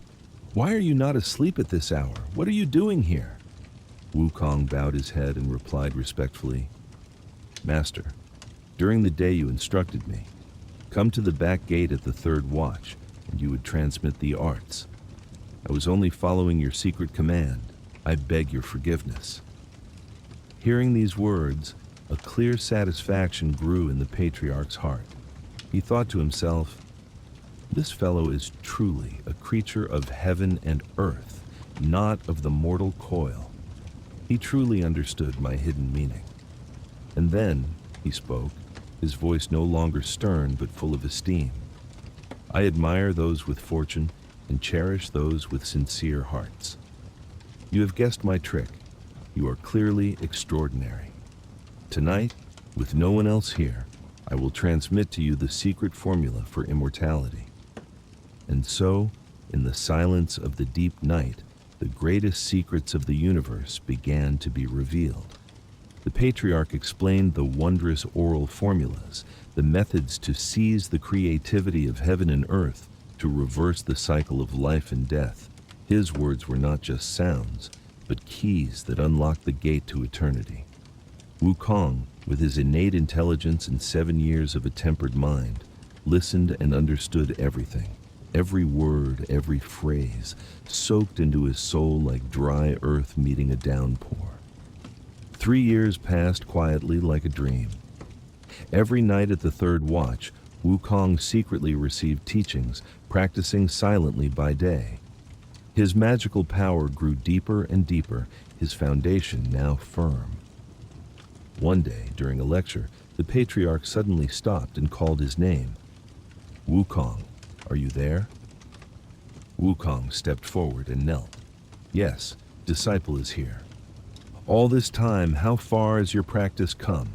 Why are you not asleep at this hour? What are you doing here?" Wukong bowed his head and replied respectfully, Master, during the day you instructed me, come to the back gate at the third watch, and you would transmit the arts. I was only following your secret command. I beg your forgiveness. Hearing these words, a clear satisfaction grew in the patriarch's heart. He thought to himself, this fellow is truly a creature of heaven and earth, not of the mortal coil. He truly understood my hidden meaning. And then he spoke, his voice no longer stern but full of esteem. I admire those with fortune and cherish those with sincere hearts. You have guessed my trick. You are clearly extraordinary. Tonight, with no one else here, I will transmit to you the secret formula for immortality. And so, in the silence of the deep night, the greatest secrets of the universe began to be revealed. The patriarch explained the wondrous oral formulas, the methods to seize the creativity of heaven and earth, to reverse the cycle of life and death. His words were not just sounds, but keys that unlocked the gate to eternity. Wukong, with his innate intelligence and 7 years of a tempered mind, listened and understood everything. Every word, every phrase, soaked into his soul like dry earth meeting a downpour. 3 years passed quietly like a dream. Every night at the third watch, Wukong secretly received teachings, practicing silently by day. His magical power grew deeper and deeper, his foundation now firm. One day, during a lecture, the patriarch suddenly stopped and called his name. Wukong, are you there? Wukong stepped forward and knelt. Yes, disciple is here. All this time, how far has your practice come?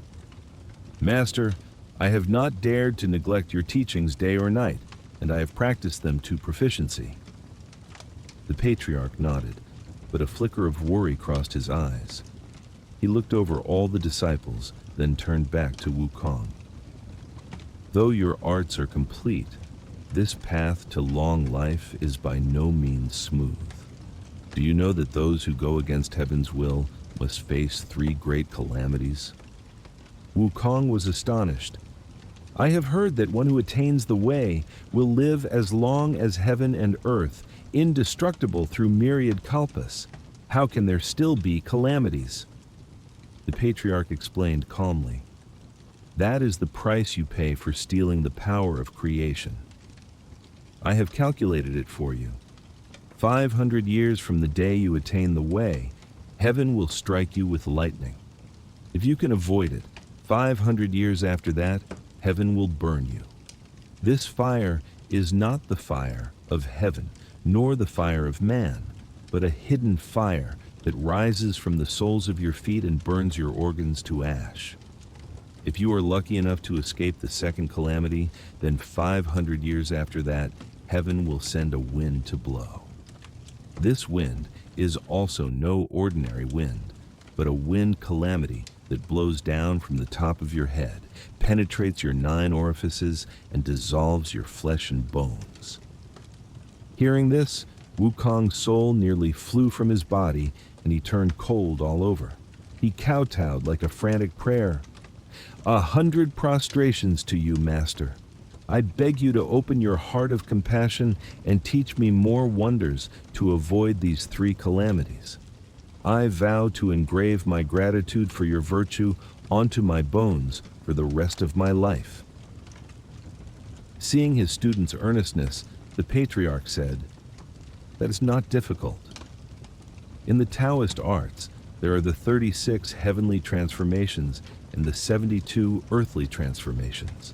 Master, I have not dared to neglect your teachings day or night, and I have practiced them to proficiency. The patriarch nodded, but a flicker of worry crossed his eyes. He looked over all the disciples, then turned back to Wukong. Though your arts are complete, this path to long life is by no means smooth. Do you know that those who go against heaven's will must face 3 great calamities? Wukong was astonished. I have heard that one who attains the way will live as long as heaven and earth, indestructible through myriad kalpas. How can there still be calamities? The patriarch explained calmly. That is the price you pay for stealing the power of creation. I have calculated it for you. 500 years from the day you attain the way, heaven will strike you with lightning. If you can avoid it, 500 years after that, heaven will burn you. This fire is not the fire of heaven, nor the fire of man, but a hidden fire that rises from the soles of your feet and burns your organs to ash. If you are lucky enough to escape the second calamity, then 500 years after that, heaven will send a wind to blow. This wind is also no ordinary wind, but a wind calamity that blows down from the top of your head, penetrates your 9 orifices, and dissolves your flesh and bones. Hearing this, Wukong's soul nearly flew from his body, and he turned cold all over. He kowtowed like a frantic prayer. 100 prostrations to you, Master. I beg you to open your heart of compassion and teach me more wonders to avoid these 3 calamities. I vow to engrave my gratitude for your virtue onto my bones for the rest of my life. Seeing his student's earnestness, the patriarch said, that is not difficult. In the Taoist arts, there are the 36 heavenly transformations and the 72 earthly transformations.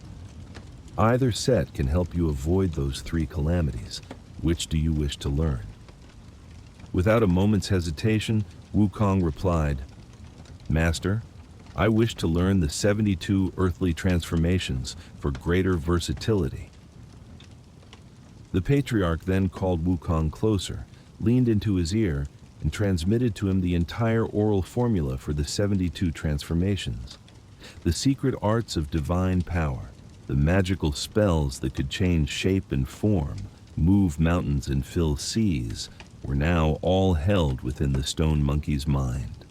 Either set can help you avoid those 3 calamities. Which do you wish to learn? Without a moment's hesitation, Wukong replied, "Master, I wish to learn the 72 earthly transformations for greater versatility." The patriarch then called Wukong closer, leaned into his ear, and transmitted to him the entire oral formula for the 72 transformations. The secret arts of divine power, the magical spells that could change shape and form, move mountains and fill seas, were now all held within the stone monkey's mind.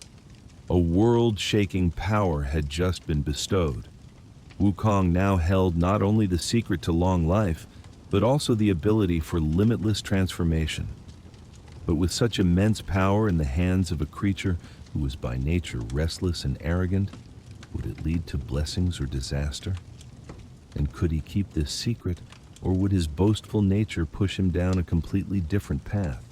A world-shaking power had just been bestowed. Wukong now held not only the secret to long life, but also the ability for limitless transformation. But with such immense power in the hands of a creature who was by nature restless and arrogant, would it lead to blessings or disaster? And could he keep this secret, or would his boastful nature push him down a completely different path?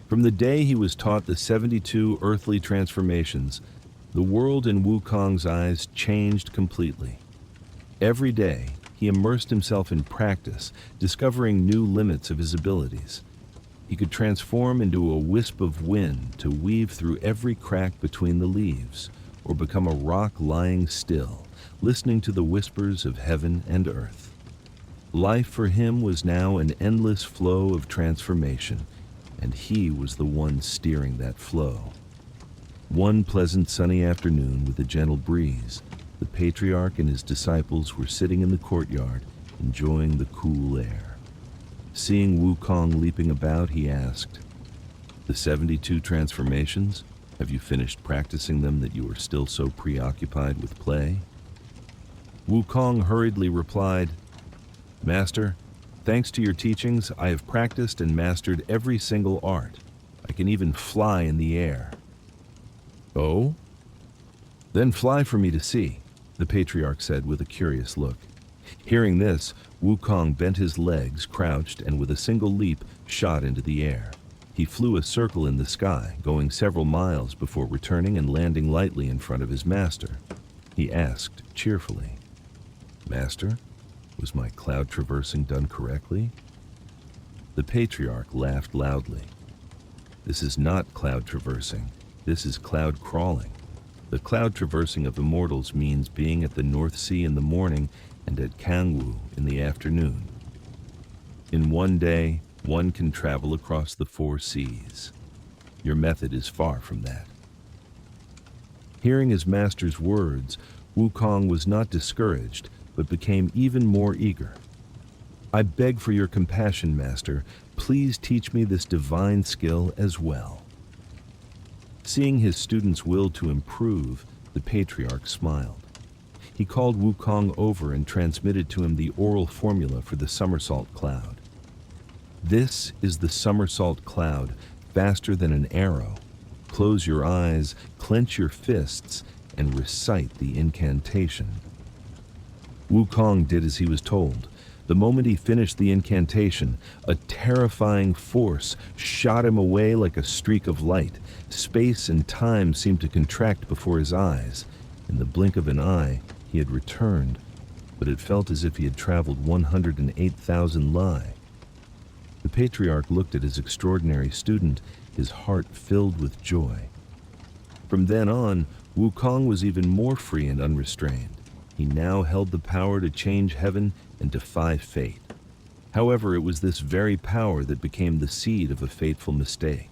From the day he was taught the 72 earthly transformations, the world in Wukong's eyes changed completely. Every day, he immersed himself in practice, discovering new limits of his abilities. He could transform into a wisp of wind to weave through every crack between the leaves, or become a rock lying still, listening to the whispers of heaven and earth. Life for him was now an endless flow of transformation, and he was the one steering that flow. One pleasant sunny afternoon with a gentle breeze, the patriarch and his disciples were sitting in the courtyard, enjoying the cool air. Seeing Wukong leaping about, he asked, "The 72 transformations? Have you finished practicing them that you are still so preoccupied with play?" Wukong hurriedly replied, "Master, thanks to your teachings, I have practiced and mastered every single art. I can even fly in the air." "Oh? Then fly for me to see," the patriarch said with a curious look. Hearing this, Wukong bent his legs, crouched, and with a single leap, shot into the air. He flew a circle in the sky, going several miles before returning and landing lightly in front of his master. He asked cheerfully, "Master, was my cloud traversing done correctly?" The patriarch laughed loudly. "This is not cloud traversing. This is cloud crawling. The cloud traversing of immortals means being at the North Sea in the morning and at Kangwu in the afternoon. In one day, one can travel across the 4 seas. Your method is far from that." Hearing his master's words, Wukong was not discouraged, but became even more eager. "I beg for your compassion, Master. Please teach me this divine skill as well." Seeing his student's will to improve, the patriarch smiled. He called Wukong over and transmitted to him the oral formula for the somersault cloud. "This is the somersault cloud, faster than an arrow. Close your eyes, clench your fists, and recite the incantation." Wukong did as he was told. The moment he finished the incantation, a terrifying force shot him away like a streak of light. Space and time seemed to contract before his eyes. In the blink of an eye, he had returned, but it felt as if he had traveled 108,000 li. The patriarch looked at his extraordinary student, his heart filled with joy. From then on, Wukong was even more free and unrestrained. He now held the power to change heaven and defy fate. However, it was this very power that became the seed of a fateful mistake.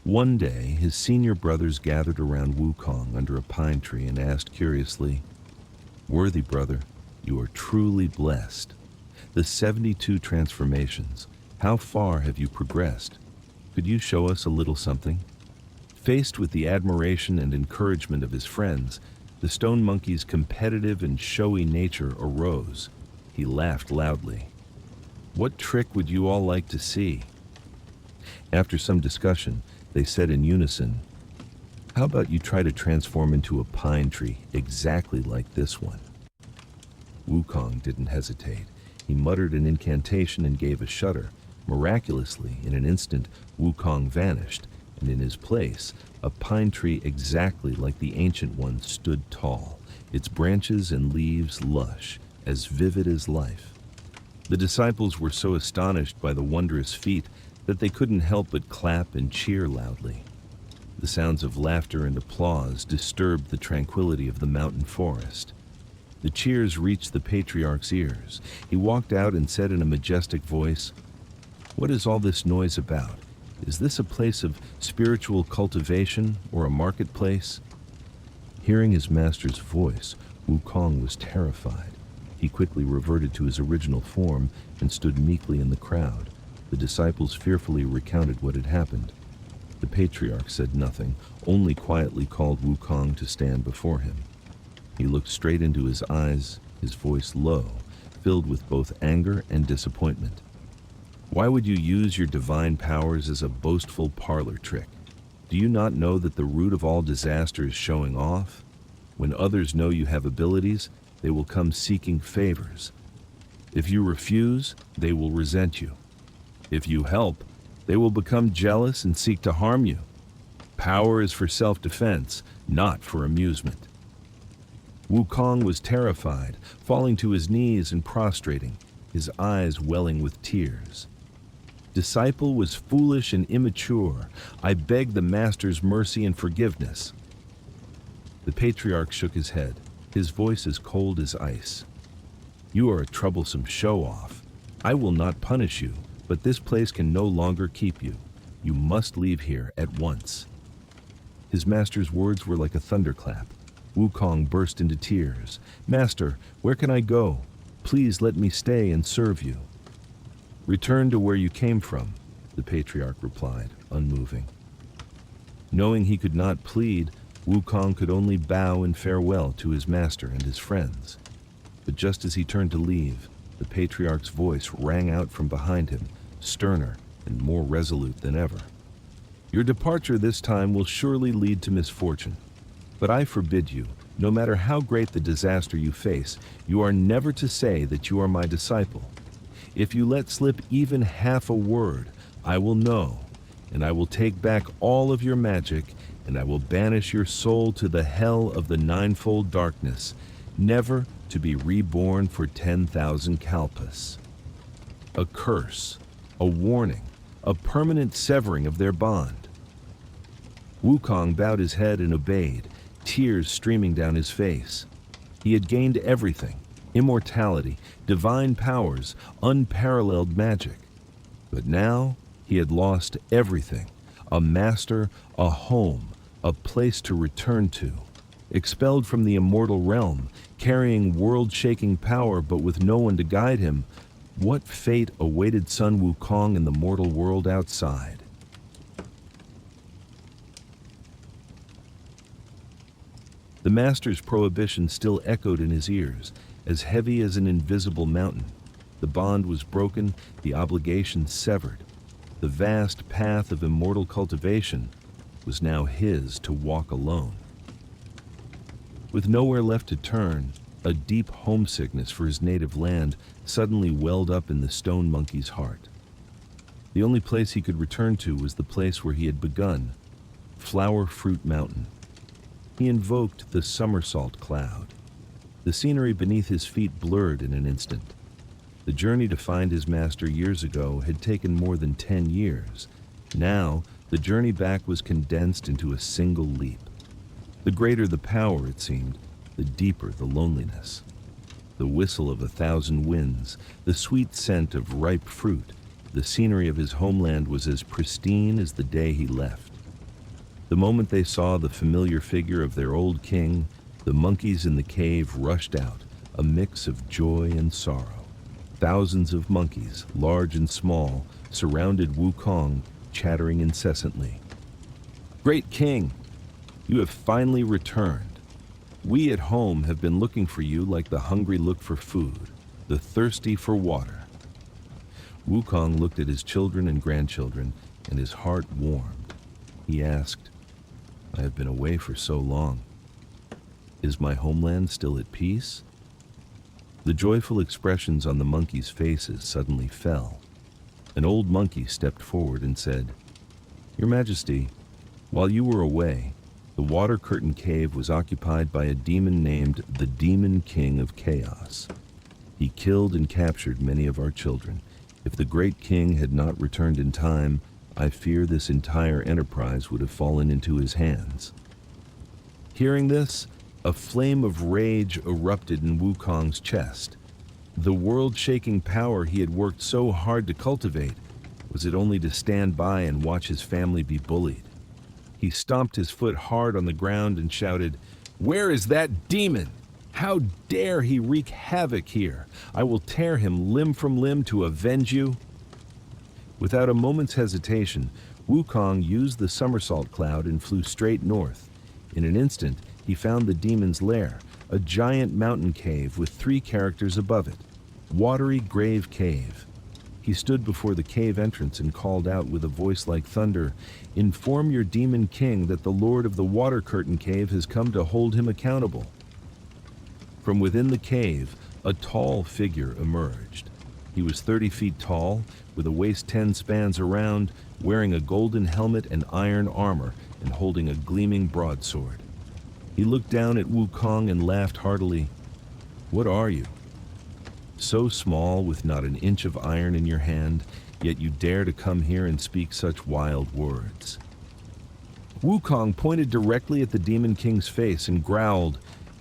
One day, his senior brothers gathered around Wukong under a pine tree and asked curiously, "Worthy brother, you are truly blessed. The 72 transformations, how far have you progressed? Could you show us a little something?" Faced with the admiration and encouragement of his friends, the stone monkey's competitive and showy nature arose. He laughed loudly. "What trick would you all like to see?" After some discussion, they said in unison, "How about you try to transform into a pine tree exactly like this one?" Wukong didn't hesitate. He muttered an incantation and gave a shudder. Miraculously, in an instant, Wukong vanished, and in his place, a pine tree exactly like the ancient one stood tall, its branches and leaves lush, as vivid as life. The disciples were so astonished by the wondrous feat that they couldn't help but clap and cheer loudly. The sounds of laughter and applause disturbed the tranquility of the mountain forest. The cheers reached the patriarch's ears. He walked out and said in a majestic voice, "What is all this noise about? Is this a place of spiritual cultivation or a marketplace?" Hearing his master's voice, Wukong was terrified. He quickly reverted to his original form and stood meekly in the crowd. The disciples fearfully recounted what had happened. The patriarch said nothing, only quietly called Wukong to stand before him. He looked straight into his eyes, his voice low, filled with both anger and disappointment. "Why would you use your divine powers as a boastful parlor trick? Do you not know that the root of all disaster is showing off? When others know you have abilities, they will come seeking favors. If you refuse, they will resent you. If you help, they will become jealous and seek to harm you. Power is for self-defense, not for amusement." Wukong was terrified, falling to his knees and prostrating, his eyes welling with tears. "Disciple was foolish and immature. I beg the master's mercy and forgiveness." The patriarch shook his head, his voice as cold as ice. "You are a troublesome show-off. I will not punish you, but this place can no longer keep you. You must leave here at once." His master's words were like a thunderclap. Wukong burst into tears. "Master, where can I go? Please let me stay and serve you." "Return to where you came from," the patriarch replied, unmoving. Knowing he could not plead, Wukong could only bow in farewell to his master and his friends. But just as he turned to leave, the patriarch's voice rang out from behind him, sterner and more resolute than ever. "Your departure this time will surely lead to misfortune. But I forbid you, no matter how great the disaster you face, you are never to say that you are my disciple. If you let slip even half a word, I will know, and I will take back all of your magic, and I will banish your soul to the hell of the ninefold darkness, never to be reborn for 10,000 kalpas." A curse, a warning, a permanent severing of their bond. Wukong bowed his head and obeyed, tears streaming down his face. He had gained everything: immortality, divine powers, unparalleled magic. But now he had lost everything: a master, a home, a place to return to. Expelled from the immortal realm, carrying world-shaking power but with no one to guide him, what fate awaited Sun Wukong in the mortal world outside? The master's prohibition still echoed in his ears, as heavy as an invisible mountain. The bond was broken, the obligation severed. The vast path of immortal cultivation was now his to walk alone. With nowhere left to turn, a deep homesickness for his native land suddenly welled up in the stone monkey's heart. The only place he could return to was the place where he had begun, Flower Fruit Mountain. He invoked the somersault cloud. The scenery beneath his feet blurred in an instant. The journey to find his master years ago had taken more than 10 years. Now, the journey back was condensed into a single leap. The greater the power, it seemed, the deeper the loneliness. The whistle of 1,000 winds, the sweet scent of ripe fruit, the scenery of his homeland was as pristine as the day he left. The moment they saw the familiar figure of their old king, the monkeys in the cave rushed out, a mix of joy and sorrow. Thousands of monkeys, large and small, surrounded Wukong, chattering incessantly. "Great king, you have finally returned. We at home have been looking for you like the hungry look for food, the thirsty for water." Wukong looked at his children and grandchildren, and his heart warmed. He asked, "I have been away for so long. Is my homeland still at peace?" The joyful expressions on the monkeys' faces suddenly fell. An old monkey stepped forward and said, "Your Majesty, while you were away, the Water Curtain Cave was occupied by a demon named the Demon King of Chaos. He killed and captured many of our children. If the great king had not returned in time, I fear this entire enterprise would have fallen into his hands. Hearing this, a flame of rage erupted in Wukong's chest. The world-shaking power he had worked so hard to cultivate, was it only to stand by and watch his family be bullied? He stomped his foot hard on the ground and shouted, "Where is that demon? How dare he wreak havoc here? I will tear him limb from limb to avenge you." Without a moment's hesitation, Wukong used the somersault cloud and flew straight north. In an instant, he found the demon's lair, a giant mountain cave with 3 characters above it. Watery Grave Cave. He stood before the cave entrance and called out with a voice like thunder, "Inform your demon king that the Lord of the Water Curtain Cave has come to hold him accountable." From within the cave, a tall figure emerged. He was 30 feet tall, with a waist 10 spans around, wearing a golden helmet and iron armor, and holding a gleaming broadsword. He looked down at Wukong and laughed heartily. "What are you? So small, with not an inch of iron in your hand, yet you dare to come here and speak such wild words." Wukong pointed directly at the Demon King's face and growled,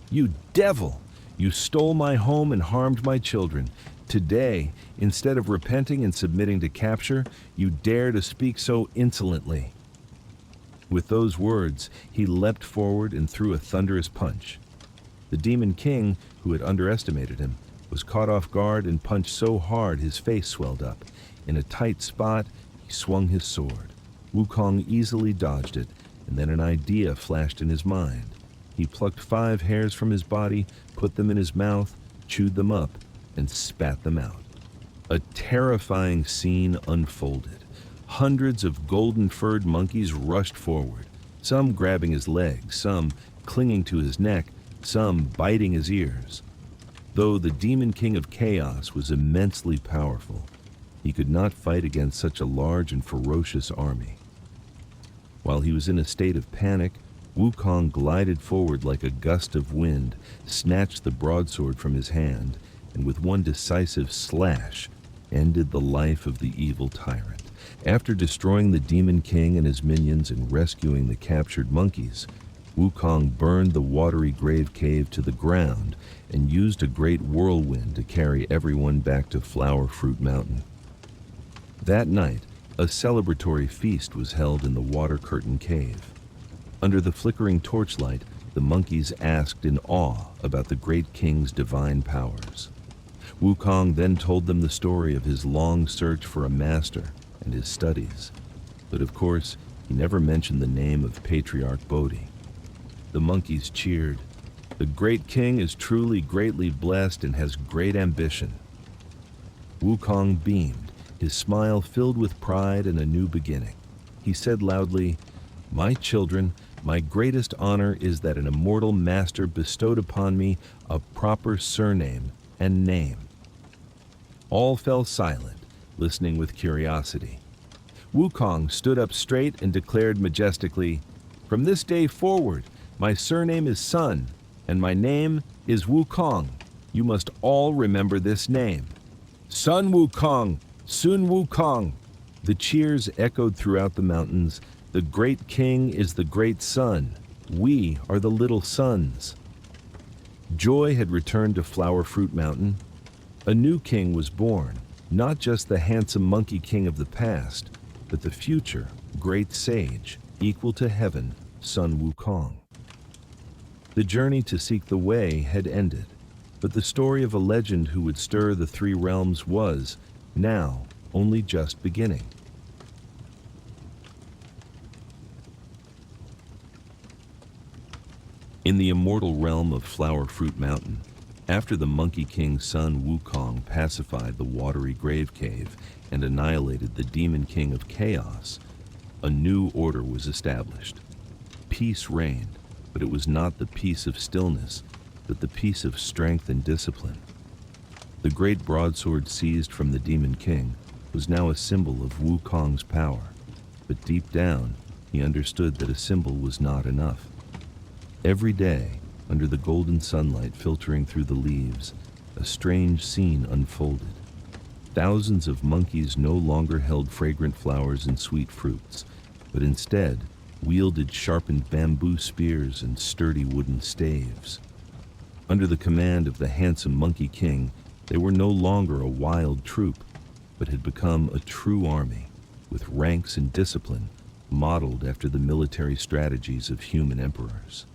"You devil! You stole my home and harmed my children. Today, instead of repenting and submitting to capture, you dare to speak so insolently." With those words, he leapt forward and threw a thunderous punch. The Demon King, who had underestimated him, was caught off guard and punched so hard his face swelled up. In a tight spot, he swung his sword. Wukong easily dodged it, and then an idea flashed in his mind. He plucked 5 hairs from his body, put them in his mouth, chewed them up, and spat them out. A terrifying scene unfolded. Hundreds of golden-furred monkeys rushed forward, some grabbing his legs, some clinging to his neck, some biting his ears. Though the Demon King of Chaos was immensely powerful, he could not fight against such a large and ferocious army. While he was in a state of panic, Wukong glided forward like a gust of wind, snatched the broadsword from his hand, and with one decisive slash, ended the life of the evil tyrant. After destroying the Demon King and his minions and rescuing the captured monkeys, Wukong burned the watery grave cave to the ground and used a great whirlwind to carry everyone back to Flower Fruit Mountain. That night, a celebratory feast was held in the Water Curtain Cave. Under the flickering torchlight, the monkeys asked in awe about the great king's divine powers. Wukong then told them the story of his long search for a master and his studies. But of course, he never mentioned the name of Patriarch Bodhi. The monkeys cheered. "The great king is truly greatly blessed and has great ambition." Wukong beamed, his smile filled with pride and a new beginning. He said loudly, "My children, my greatest honor is that an immortal master bestowed upon me a proper surname and name." All fell silent, listening with curiosity. Wukong stood up straight and declared majestically, "From this day forward, my surname is Sun, and my name is Wukong. You must all remember this name. Sun Wukong, Sun Wukong." The cheers echoed throughout the mountains. "The great king is the great sun. We are the little suns." Joy had returned to Flower Fruit Mountain. A new king was born, not just the handsome monkey king of the past, but the future great sage, equal to heaven, Sun Wukong. The journey to seek the way had ended, but the story of a legend who would stir the 3 realms was, now, only just beginning. In the immortal realm of Flower Fruit Mountain, after the Monkey King's son Wukong pacified the watery grave cave and annihilated the Demon King of Chaos, a new order was established. Peace reigned, but it was not the peace of stillness, but the peace of strength and discipline. The great broadsword seized from the Demon King was now a symbol of Wukong's power, but deep down he understood that a symbol was not enough. Every day, under the golden sunlight filtering through the leaves, a strange scene unfolded. Thousands of monkeys no longer held fragrant flowers and sweet fruits, but instead wielded sharpened bamboo spears and sturdy wooden staves. Under the command of the handsome Monkey King, they were no longer a wild troop, but had become a true army, with ranks and discipline modeled after the military strategies of human emperors.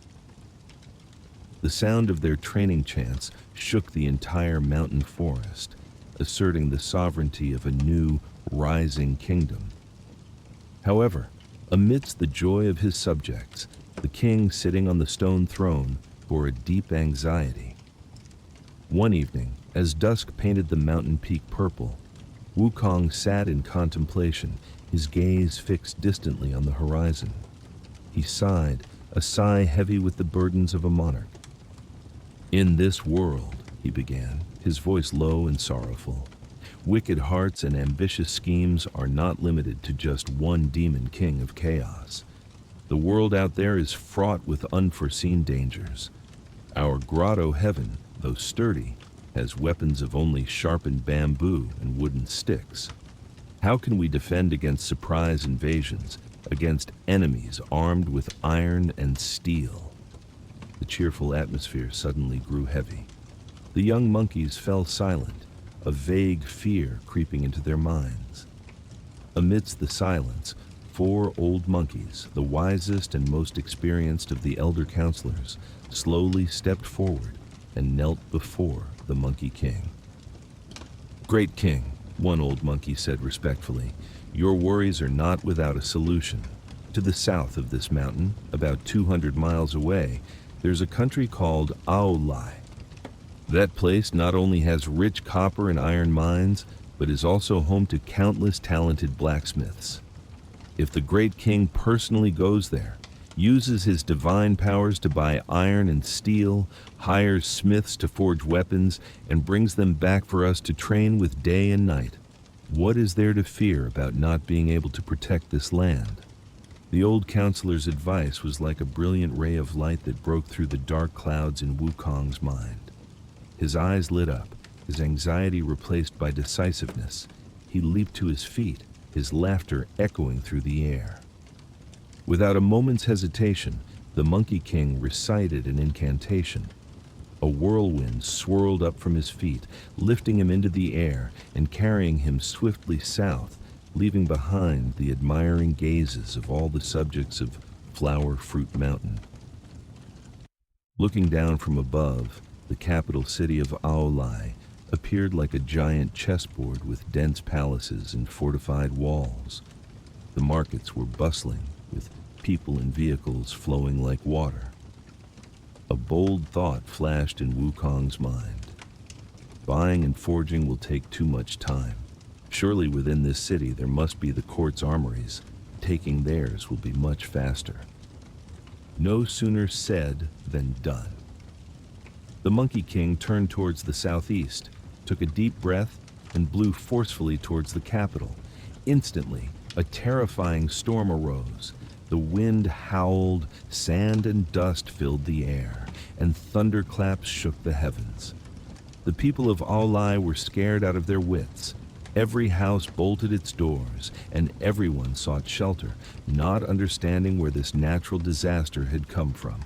The sound of their training chants shook the entire mountain forest, asserting the sovereignty of a new, rising kingdom. However, amidst the joy of his subjects, the king sitting on the stone throne bore a deep anxiety. One evening, as dusk painted the mountain peak purple, Wukong sat in contemplation, his gaze fixed distantly on the horizon. He sighed, a sigh heavy with the burdens of a monarch. "In this world," he began, his voice low and sorrowful, "wicked hearts and ambitious schemes are not limited to just one demon king of chaos. The world out there is fraught with unforeseen dangers. Our grotto heaven, though sturdy, has weapons of only sharpened bamboo and wooden sticks. How can we defend against surprise invasions, against enemies armed with iron and steel?" The cheerful atmosphere suddenly grew heavy. The young monkeys fell silent, a vague fear creeping into their minds. Amidst the silence, 4 old monkeys, the wisest and most experienced of the elder counselors, slowly stepped forward and knelt before the Monkey King. "Great King," one old monkey said respectfully, "your worries are not without a solution. To the south of this mountain, about 200 miles away, there's a country called Aolai. That place not only has rich copper and iron mines, but is also home to countless talented blacksmiths. If the great king personally goes there, uses his divine powers to buy iron and steel, hires smiths to forge weapons, and brings them back for us to train with day and night, what is there to fear about not being able to protect this land?" The old counselor's advice was like a brilliant ray of light that broke through the dark clouds in Wukong's mind. His eyes lit up, his anxiety replaced by decisiveness. He leaped to his feet, his laughter echoing through the air. Without a moment's hesitation, the Monkey King recited an incantation. A whirlwind swirled up from his feet, lifting him into the air and carrying him swiftly south, leaving behind the admiring gazes of all the subjects of Flower Fruit Mountain. Looking down from above, the capital city of Aolai appeared like a giant chessboard with dense palaces and fortified walls. The markets were bustling, with people and vehicles flowing like water. A bold thought flashed in Wukong's mind. Buying and forging will take too much time. Surely within this city there must be the court's armories. Taking theirs will be much faster. No sooner said than done. The Monkey King turned towards the southeast, took a deep breath, and blew forcefully towards the capital. Instantly, a terrifying storm arose. The wind howled, sand and dust filled the air, and thunderclaps shook the heavens. The people of Aolai were scared out of their wits. Every house bolted its doors, and everyone sought shelter, not understanding where this natural disaster had come from.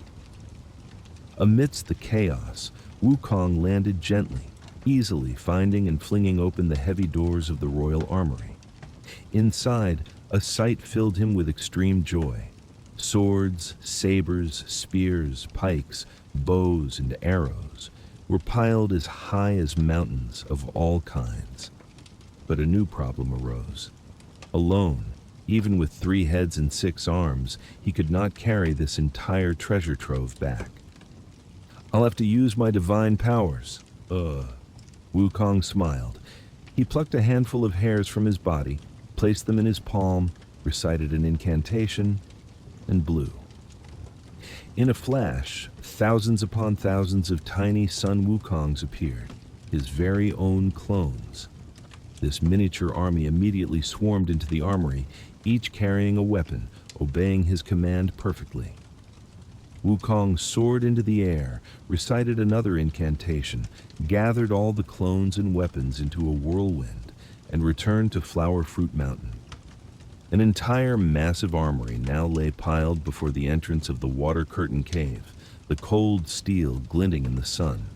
Amidst the chaos, Wukong landed gently, easily finding and flinging open the heavy doors of the royal armory. Inside, a sight filled him with extreme joy. Swords, sabers, spears, pikes, bows, and arrows were piled as high as mountains of all kinds. But a new problem arose. Alone, even with 3 heads and 6 arms, he could not carry this entire treasure trove back. "I'll have to use my divine powers." Wukong smiled. He plucked a handful of hairs from his body, placed them in his palm, recited an incantation, and blew. In a flash, thousands upon thousands of tiny Sun Wukongs appeared, his very own clones. This miniature army immediately swarmed into the armory, each carrying a weapon, obeying his command perfectly. Wukong soared into the air, recited another incantation, gathered all the clones and weapons into a whirlwind, and returned to Flower Fruit Mountain. An entire massive armory now lay piled before the entrance of the Water Curtain Cave, the cold steel glinting in the sun.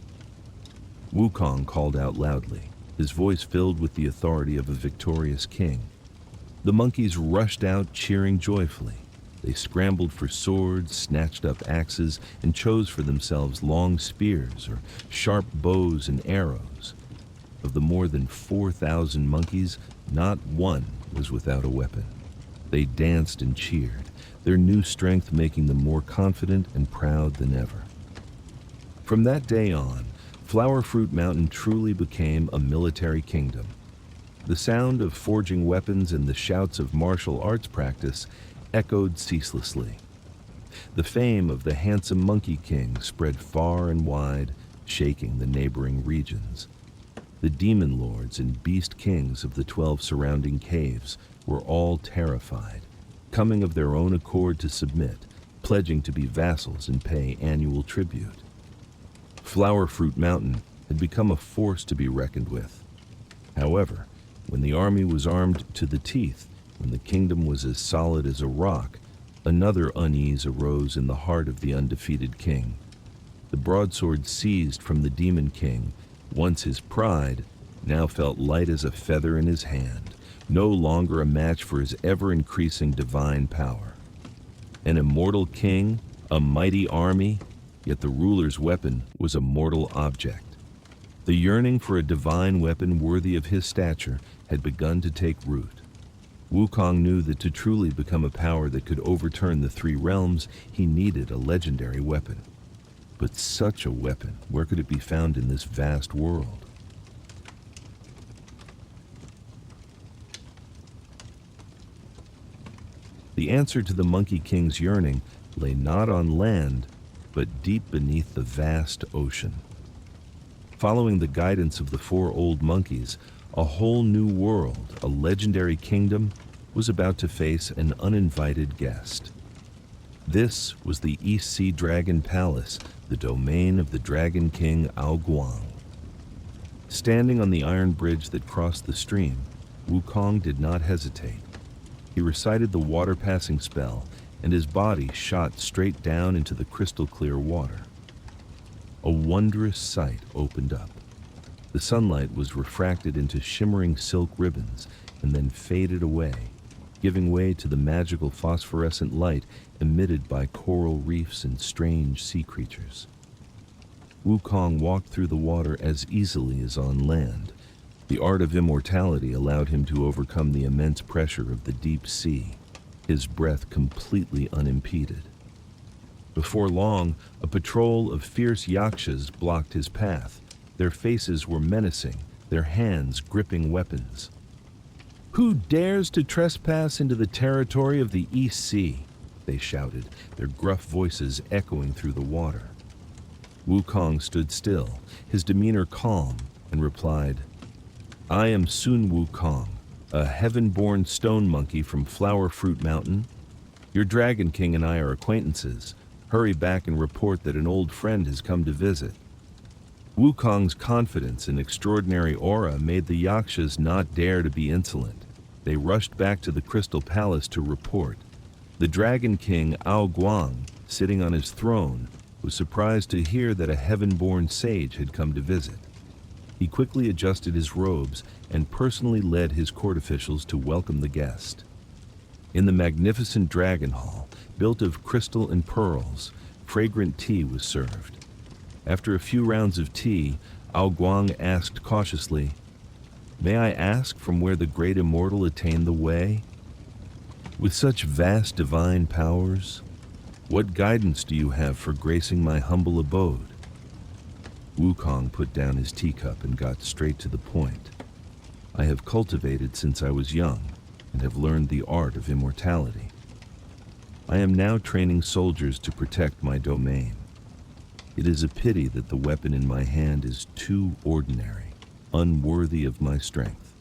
Wukong called out loudly, his voice filled with the authority of a victorious king. The monkeys rushed out cheering joyfully. They scrambled for swords, snatched up axes, and chose for themselves long spears or sharp bows and arrows. Of the more than 4,000 monkeys, not one was without a weapon. They danced and cheered, their new strength making them more confident and proud than ever. From that day on, Flower Fruit Mountain truly became a military kingdom. The sound of forging weapons and the shouts of martial arts practice echoed ceaselessly. The fame of the handsome Monkey King spread far and wide, shaking the neighboring regions. The demon lords and beast kings of the 12 surrounding caves were all terrified, coming of their own accord to submit, pledging to be vassals and pay annual tribute. Flower Fruit Mountain had become a force to be reckoned with. However, when the army was armed to the teeth, when the kingdom was as solid as a rock, another unease arose in the heart of the undefeated king. The broadsword seized from the demon king, once his pride, now felt light as a feather in his hand, no longer a match for his ever-increasing divine power. An immortal king, a mighty army, yet the ruler's weapon was a mortal object. The yearning for a divine weapon worthy of his stature had begun to take root. Wukong knew that to truly become a power that could overturn the 3 realms, he needed a legendary weapon. But such a weapon, where could it be found in this vast world? The answer to the Monkey King's yearning lay not on land, but deep beneath the vast ocean. Following the guidance of the 4 old monkeys, a whole new world, a legendary kingdom, was about to face an uninvited guest. This was the East Sea Dragon Palace, the domain of the Dragon King Wukong. Standing on the iron bridge that crossed the stream, Wukong did not hesitate. He recited the water-passing spell, and his body shot straight down into the crystal-clear water. A wondrous sight opened up. The sunlight was refracted into shimmering silk ribbons and then faded away, giving way to the magical phosphorescent light emitted by coral reefs and strange sea creatures. Wukong walked through the water as easily as on land. The art of immortality allowed him to overcome the immense pressure of the deep sea, his breath completely unimpeded. Before long, a patrol of fierce yakshas blocked his path. Their faces were menacing, their hands gripping weapons. "Who dares to trespass into the territory of the East Sea?" they shouted, their gruff voices echoing through the water. Wukong stood still, his demeanor calm, and replied, "I am Sun Wukong, a heaven-born stone monkey from Flower Fruit Mountain. Your Dragon King and I are acquaintances. Hurry back and report that an old friend has come to visit." Wukong's confidence and extraordinary aura made the yakshas not dare to be insolent. They rushed back to the Crystal Palace to report. The Dragon King Wukong, sitting on his throne, was surprised to hear that a heaven-born sage had come to visit. He quickly adjusted his robes and personally led his court officials to welcome the guest. In the magnificent dragon hall, built of crystal and pearls, fragrant tea was served. After a few rounds of tea, Wukong asked cautiously, "May I ask from where the great immortal attained the way? With such vast divine powers, what guidance do you have for gracing my humble abode?" Wukong put down his teacup and got straight to the point. "I have cultivated since I was young and have learned the art of immortality. I am now training soldiers to protect my domain. It is a pity that the weapon in my hand is too ordinary, unworthy of my strength.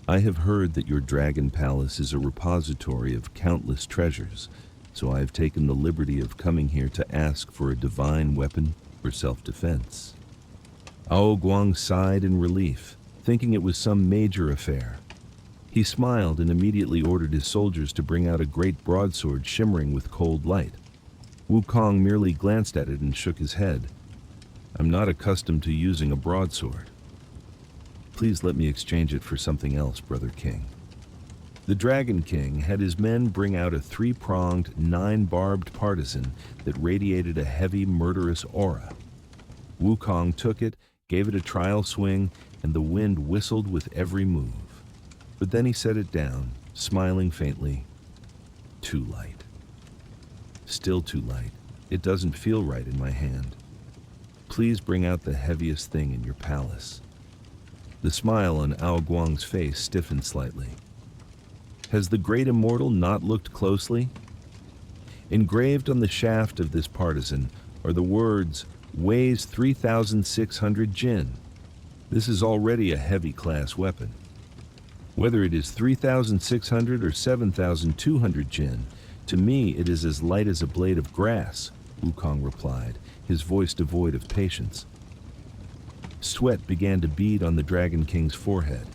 I have heard that your dragon palace is a repository of countless treasures, so I have taken the liberty of coming here to ask for a divine weapon for self-defense." Wukong sighed in relief. thinking it was some major affair. He smiled and immediately ordered his soldiers to bring out a great broadsword shimmering with cold light. Wukong merely glanced at it and shook his head. "I'm not accustomed to using a broadsword. Please let me exchange it for something else, Brother King." The Dragon King had his men bring out a 3-pronged, 9-barbed partisan that radiated a heavy, murderous aura. Wukong took it, gave it a trial swing, and the wind whistled with every move. But then he set it down, smiling faintly. Too light. Still too light. It doesn't feel right in my hand. Please bring out the heaviest thing in your palace. The smile on Ao Guang's face stiffened slightly. Has the great immortal not looked closely? Engraved on the shaft of this partisan are the words, "Weighs 3,600 jin." This is already a heavy class weapon. Whether it is 3,600 or 7,200 jin, to me it is as light as a blade of grass, Wukong replied, his voice devoid of patience. Sweat began to bead on the Dragon King's forehead.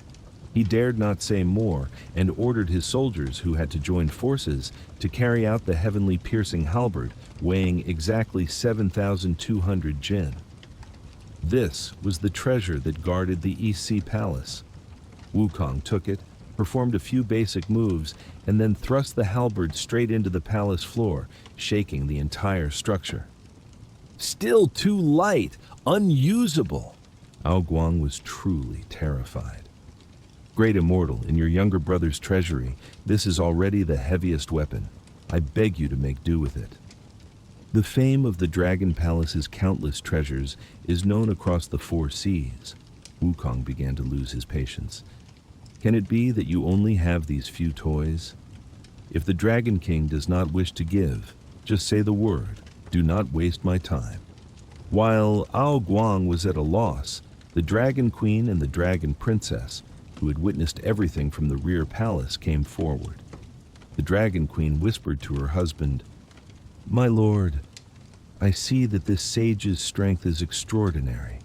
He dared not say more and ordered his soldiers, who had to join forces, to carry out the heavenly piercing halberd, weighing exactly 7,200 jin. This was the treasure that guarded the East Sea Palace. Wukong took it, performed a few basic moves, and then thrust the halberd straight into the palace floor, shaking the entire structure. Still too light, unusable. Ao Guang was truly terrified. Great Immortal, in your younger brother's treasury, this is already the heaviest weapon. I beg you to make do with it. The fame of the Dragon Palace's countless treasures is known across the 4 seas. Wukong began to lose his patience. Can it be that you only have these few toys? If the Dragon King does not wish to give, just say the word. Do not waste my time. While Ao Guang was at a loss, the Dragon Queen and the Dragon Princess, who had witnessed everything from the rear palace, came forward. The Dragon Queen whispered to her husband, "My lord, I see that this sage's strength is extraordinary.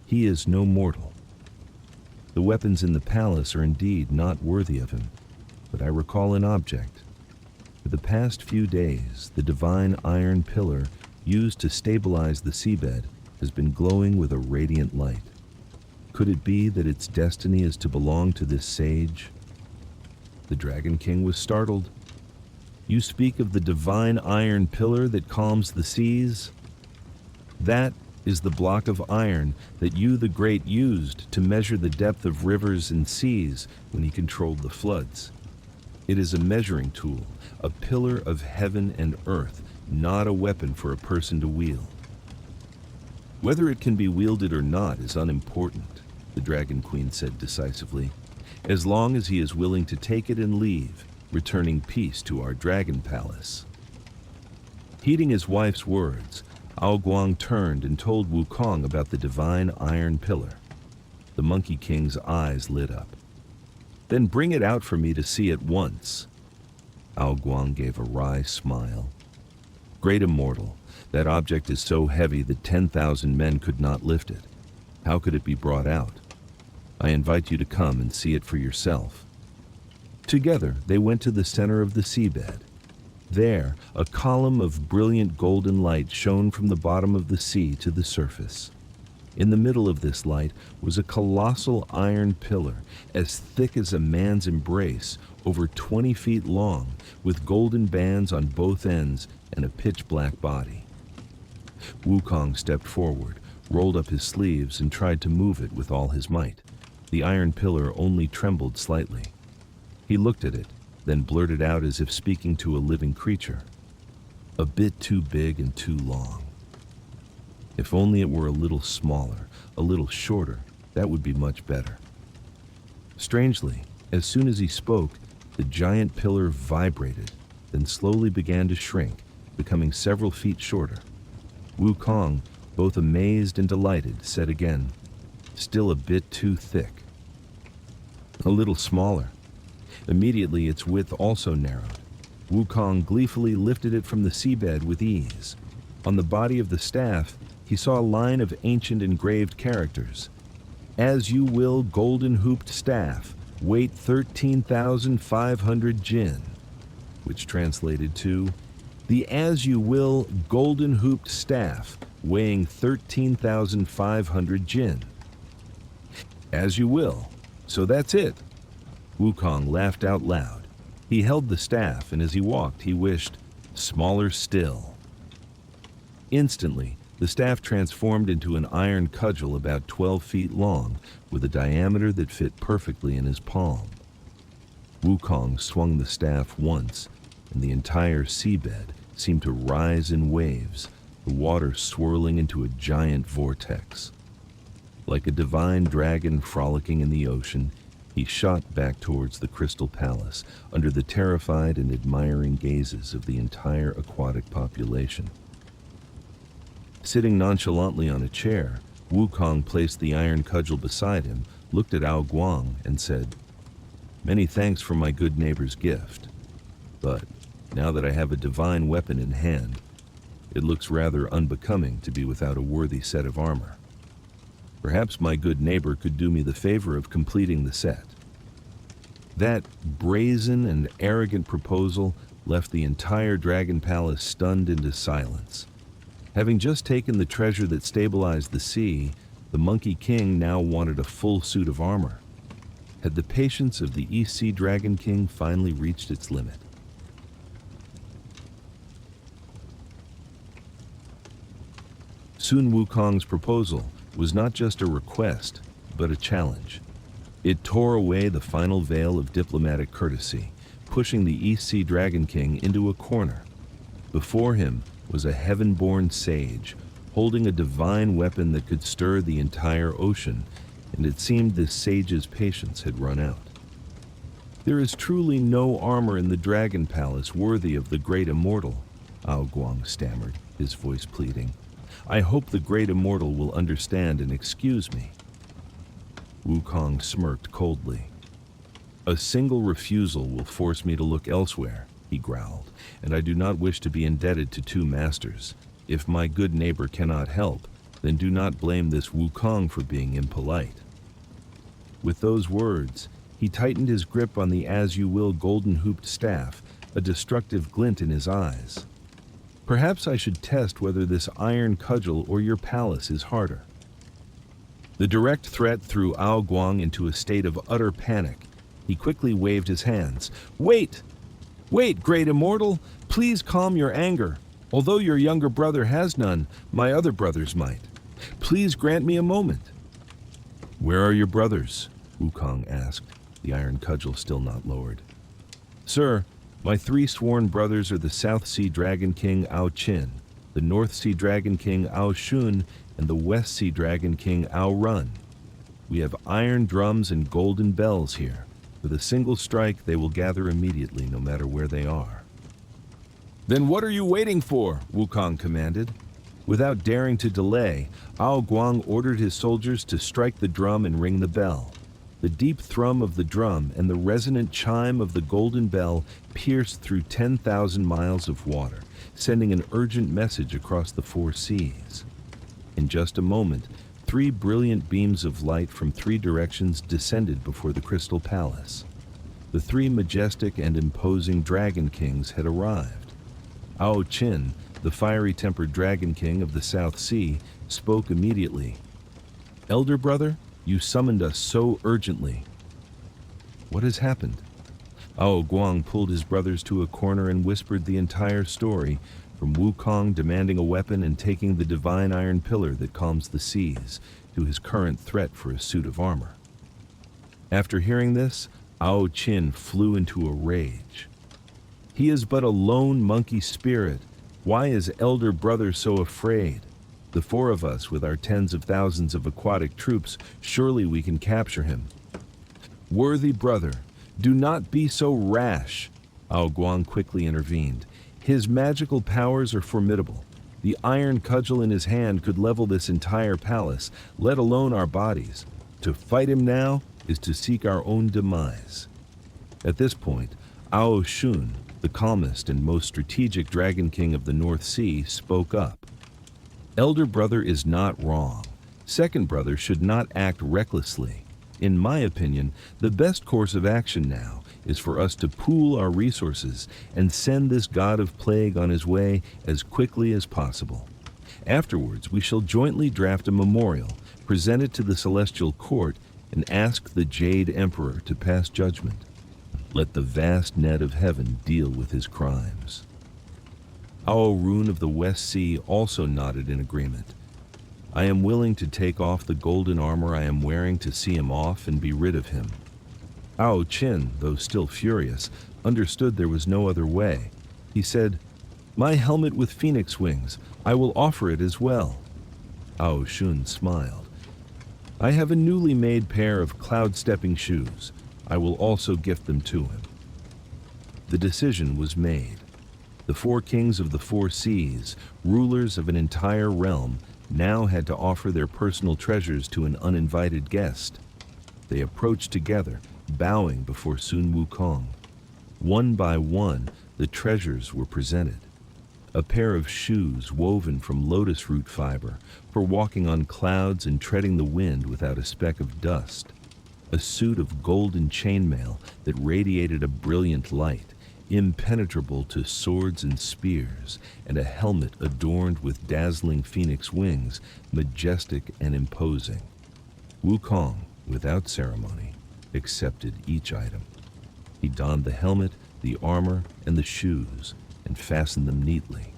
He is no mortal. The weapons in the palace are indeed not worthy of him, but I recall an object. For the past few days, the divine iron pillar used to stabilize the seabed has been glowing with a radiant light. Could it be that its destiny is to belong to this sage?" The Dragon King was startled. "You speak of the divine iron pillar that calms the seas? That is the block of iron that you the Great used to measure the depth of rivers and seas when he controlled the floods. It is a measuring tool, a pillar of heaven and earth, not a weapon for a person to wield. Whether it can be wielded or not is unimportant," the Dragon Queen said decisively, "as long as he is willing to take it and leave, returning peace to our Dragon Palace." Heeding his wife's words, Ao Guang turned and told Wukong about the divine iron pillar. The Monkey King's eyes lit up. "Then bring it out for me to see at once." Ao Guang gave a wry smile. "Great Immortal, that object is so heavy that 10,000 men could not lift it. How could it be brought out? I invite you to come and see it for yourself." Together, they went to the center of the seabed. There, a column of brilliant golden light shone from the bottom of the sea to the surface. In the middle of this light was a colossal iron pillar, as thick as a man's embrace, over 20 feet long, with golden bands on both ends and a pitch-black body. Wukong stepped forward, rolled up his sleeves, and tried to move it with all his might. The iron pillar only trembled slightly. He looked at it, then blurted out as if speaking to a living creature, "A bit too big and too long. If only it were a little smaller, a little shorter, that would be much better." Strangely, as soon as he spoke, the giant pillar vibrated, then slowly began to shrink, becoming several feet shorter. Wukong, both amazed and delighted, said again, "Still a bit too thick." "A little smaller." Immediately its width also narrowed. Wukong gleefully lifted it from the seabed with ease. On the body of the staff, he saw a line of ancient engraved characters. As you will golden hooped staff, weight 13,500 jin, which translated to, the as you will golden hooped staff, weighing 13,500 jin. As you will. So that's it. Wukong laughed out loud. He held the staff, and as he walked, he wished, smaller still. Instantly, the staff transformed into an iron cudgel about 12 feet long, with a diameter that fit perfectly in his palm. Wukong swung the staff once, and the entire seabed seemed to rise in waves, the water swirling into a giant vortex. Like a divine dragon frolicking in the ocean, he shot back towards the Crystal Palace, under the terrified and admiring gazes of the entire aquatic population. Sitting nonchalantly on a chair, Wukong placed the iron cudgel beside him, looked at Ao Guang, and said, "Many thanks for my good neighbor's gift. But now that I have a divine weapon in hand, it looks rather unbecoming to be without a worthy set of armor. Perhaps my good neighbor could do me the favor of completing the set." That brazen and arrogant proposal left the entire Dragon Palace stunned into silence. Having just taken the treasure that stabilized the sea, the Monkey King now wanted a full suit of armor. Had the patience of the East Sea Dragon King finally reached its limit? Sun Wukong's proposal was not just a request, but a challenge. It tore away the final veil of diplomatic courtesy, pushing the East Sea Dragon King into a corner. Before him was a heaven-born sage, holding a divine weapon that could stir the entire ocean, and it seemed this sage's patience had run out. "There is truly no armor in the Dragon Palace worthy of the Great Immortal," Ao Guang stammered, his voice pleading. "I hope the Great Immortal will understand and excuse me." Wukong smirked coldly. "A single refusal will force me to look elsewhere," he growled, "and I do not wish to be indebted to two masters. If my good neighbor cannot help, then do not blame this Wukong for being impolite." With those words, he tightened his grip on the as-you-will golden-hooped staff, a destructive glint in his eyes. "Perhaps I should test whether this iron cudgel or your palace is harder." The direct threat threw Ao Guang into a state of utter panic. He quickly waved his hands. "Wait! Wait, Great Immortal! Please calm your anger. Although your younger brother has none, my other brothers might. Please grant me a moment." "Where are your brothers?" Wukong asked, the iron cudgel still not lowered. "Sir, my three sworn brothers are the South Sea Dragon King Ao Qin, the North Sea Dragon King Ao Shun, and the West Sea Dragon King Ao Run. We have iron drums and golden bells here. With a single strike, they will gather immediately, no matter where they are." "Then what are you waiting for?" Wukong commanded. Without daring to delay, Ao Guang ordered his soldiers to strike the drum and ring the bell. The deep thrum of the drum and the resonant chime of the golden bell pierced through 10,000 miles of water, sending an urgent message across the four seas. In just a moment, 3 brilliant beams of light from 3 directions descended before the Crystal Palace. The 3 majestic and imposing Dragon Kings had arrived. Ao Qin, the fiery-tempered Dragon King of the South Sea, spoke immediately. "Elder brother, you summoned us so urgently." "What has happened?" Ao Guang pulled his brothers to a corner and whispered the entire story, from Wukong demanding a weapon and taking the divine iron pillar that calms the seas, to his current threat for a suit of armor. After hearing this, Ao Qin flew into a rage. "He is but a lone monkey spirit. Why is elder brother so afraid? The 4 of us, with our tens of thousands of aquatic troops, surely we can capture him." "Worthy brother, do not be so rash," Ao Guang quickly intervened. "His magical powers are formidable. The iron cudgel in his hand could level this entire palace, let alone our bodies. To fight him now is to seek our own demise." At this point, Ao Shun, the calmest and most strategic Dragon King of the North Sea, spoke up. "Elder brother is not wrong. Second brother should not act recklessly. In my opinion, the best course of action now is for us to pool our resources and send this god of plague on his way as quickly as possible. Afterwards, we shall jointly draft a memorial, present it to the celestial court, and ask the Jade Emperor to pass judgment. Let the vast net of heaven deal with his crimes. Aorun of the West Sea also nodded in agreement. I am willing to take off the golden armor I am wearing to see him off and be rid of him. Ao Qin, though still furious, understood there was no other way. He said, "My helmet with phoenix wings, I will offer it as well." Ao Shun smiled. "I have a newly made pair of cloud-stepping shoes. I will also gift them to him." The decision was made. The four kings of the four seas, rulers of an entire realm, now had to offer their personal treasures to an uninvited guest. They approached together, bowing before Sun Wukong. One by one, the treasures were presented. A pair of shoes woven from lotus root fiber for walking on clouds and treading the wind without a speck of dust. A suit of golden chainmail that radiated a brilliant light, impenetrable to swords and spears, and a helmet adorned with dazzling phoenix wings, majestic and imposing. Wukong, without ceremony, accepted each item. He donned the helmet, the armor, and the shoes, and fastened them neatly.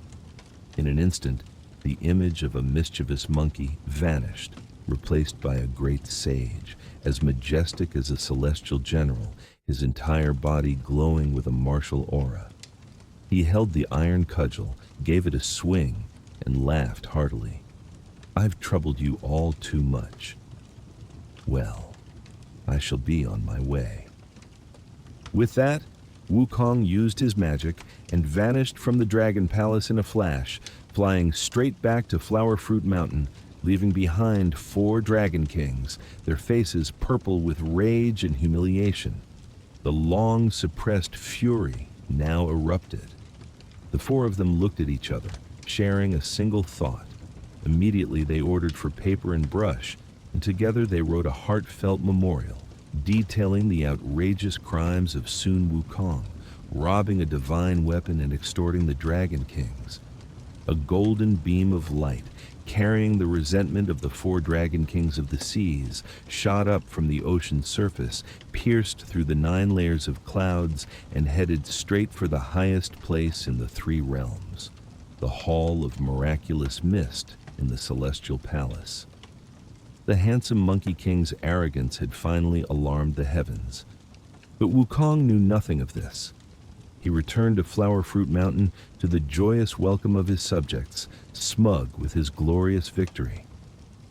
In an instant, the image of a mischievous monkey vanished, replaced by a great sage, as majestic as a celestial general, his entire body glowing with a martial aura. He held the iron cudgel, gave it a swing, and laughed heartily. "I've troubled you all too much. Well, I shall be on my way." With that, Wukong used his magic and vanished from the Dragon Palace in a flash, flying straight back to Flower Fruit Mountain, leaving behind 4 Dragon Kings, their faces purple with rage and humiliation. The long-suppressed fury now erupted. The 4 of them looked at each other, sharing a single thought. Immediately they ordered for paper and brush, and together they wrote a heartfelt memorial, detailing the outrageous crimes of Sun Wukong, robbing a divine weapon and extorting the Dragon Kings. A golden beam of light, carrying the resentment of the 4 Dragon Kings of the seas, shot up from the ocean's surface, pierced through the 9 layers of clouds, and headed straight for the highest place in the 3 realms, the Hall of Miraculous Mist in the Celestial Palace. The handsome Monkey King's arrogance had finally alarmed the heavens. But Wukong knew nothing of this. He returned to Flower Fruit Mountain to the joyous welcome of his subjects, smug with his glorious victory.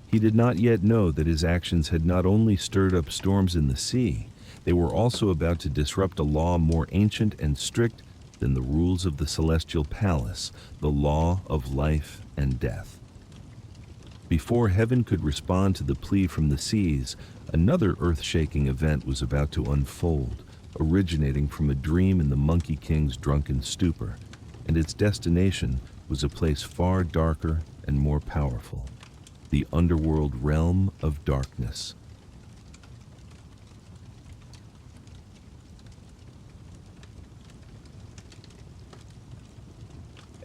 He did not yet know that his actions had not only stirred up storms in the sea, they were also about to disrupt a law more ancient and strict than the rules of the Celestial Palace, the law of life and death. Before heaven could respond to the plea from the seas, another earth-shaking event was about to unfold, originating from a dream in the Monkey King's drunken stupor, and its destination was a place far darker and more powerful, the underworld realm of darkness.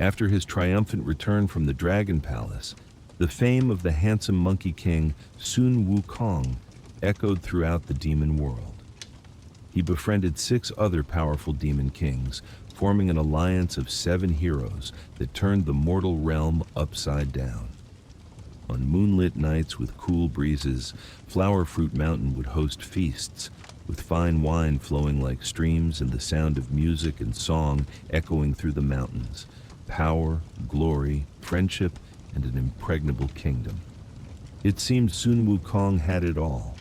After his triumphant return from the Dragon Palace, the fame of the handsome Monkey King Sun Wukong echoed throughout the demon world. He befriended 6 other powerful demon kings, forming an alliance of 7 heroes that turned the mortal realm upside down. On moonlit nights with cool breezes, Flower Fruit Mountain would host feasts, with fine wine flowing like streams and the sound of music and song echoing through the mountains. Power, glory, friendship, and an impregnable kingdom. It seemed Sun Wukong had it all.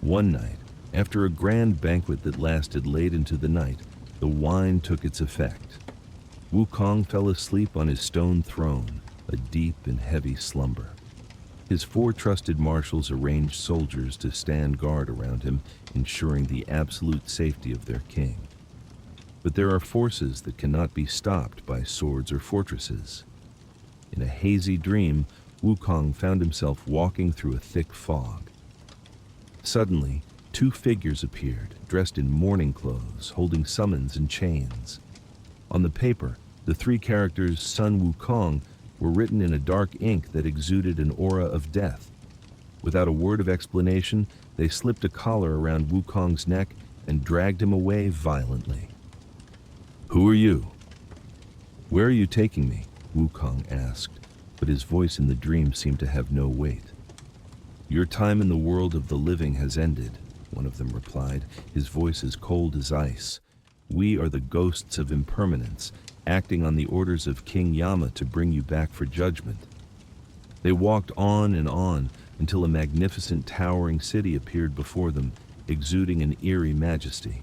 One night, after a grand banquet that lasted late into the night, the wine took its effect. Wukong fell asleep on his stone throne, a deep and heavy slumber. His 4 trusted marshals arranged soldiers to stand guard around him, ensuring the absolute safety of their king. But there are forces that cannot be stopped by swords or fortresses. In a hazy dream, Wukong found himself walking through a thick fog. Suddenly, two figures appeared, dressed in mourning clothes, holding summons and chains. On the paper, the three characters Sun Wukong were written in a dark ink that exuded an aura of death. Without a word of explanation, they slipped a collar around Wukong's neck and dragged him away violently. "Who are you?" "Where are you taking me?" Wukong asked, but his voice in the dream seemed to have no weight. "Your time in the world of the living has ended," one of them replied, his voice as cold as ice. "We are the ghosts of impermanence, acting on the orders of King Yama to bring you back for judgment." They walked on and on until a magnificent towering city appeared before them, exuding an eerie majesty.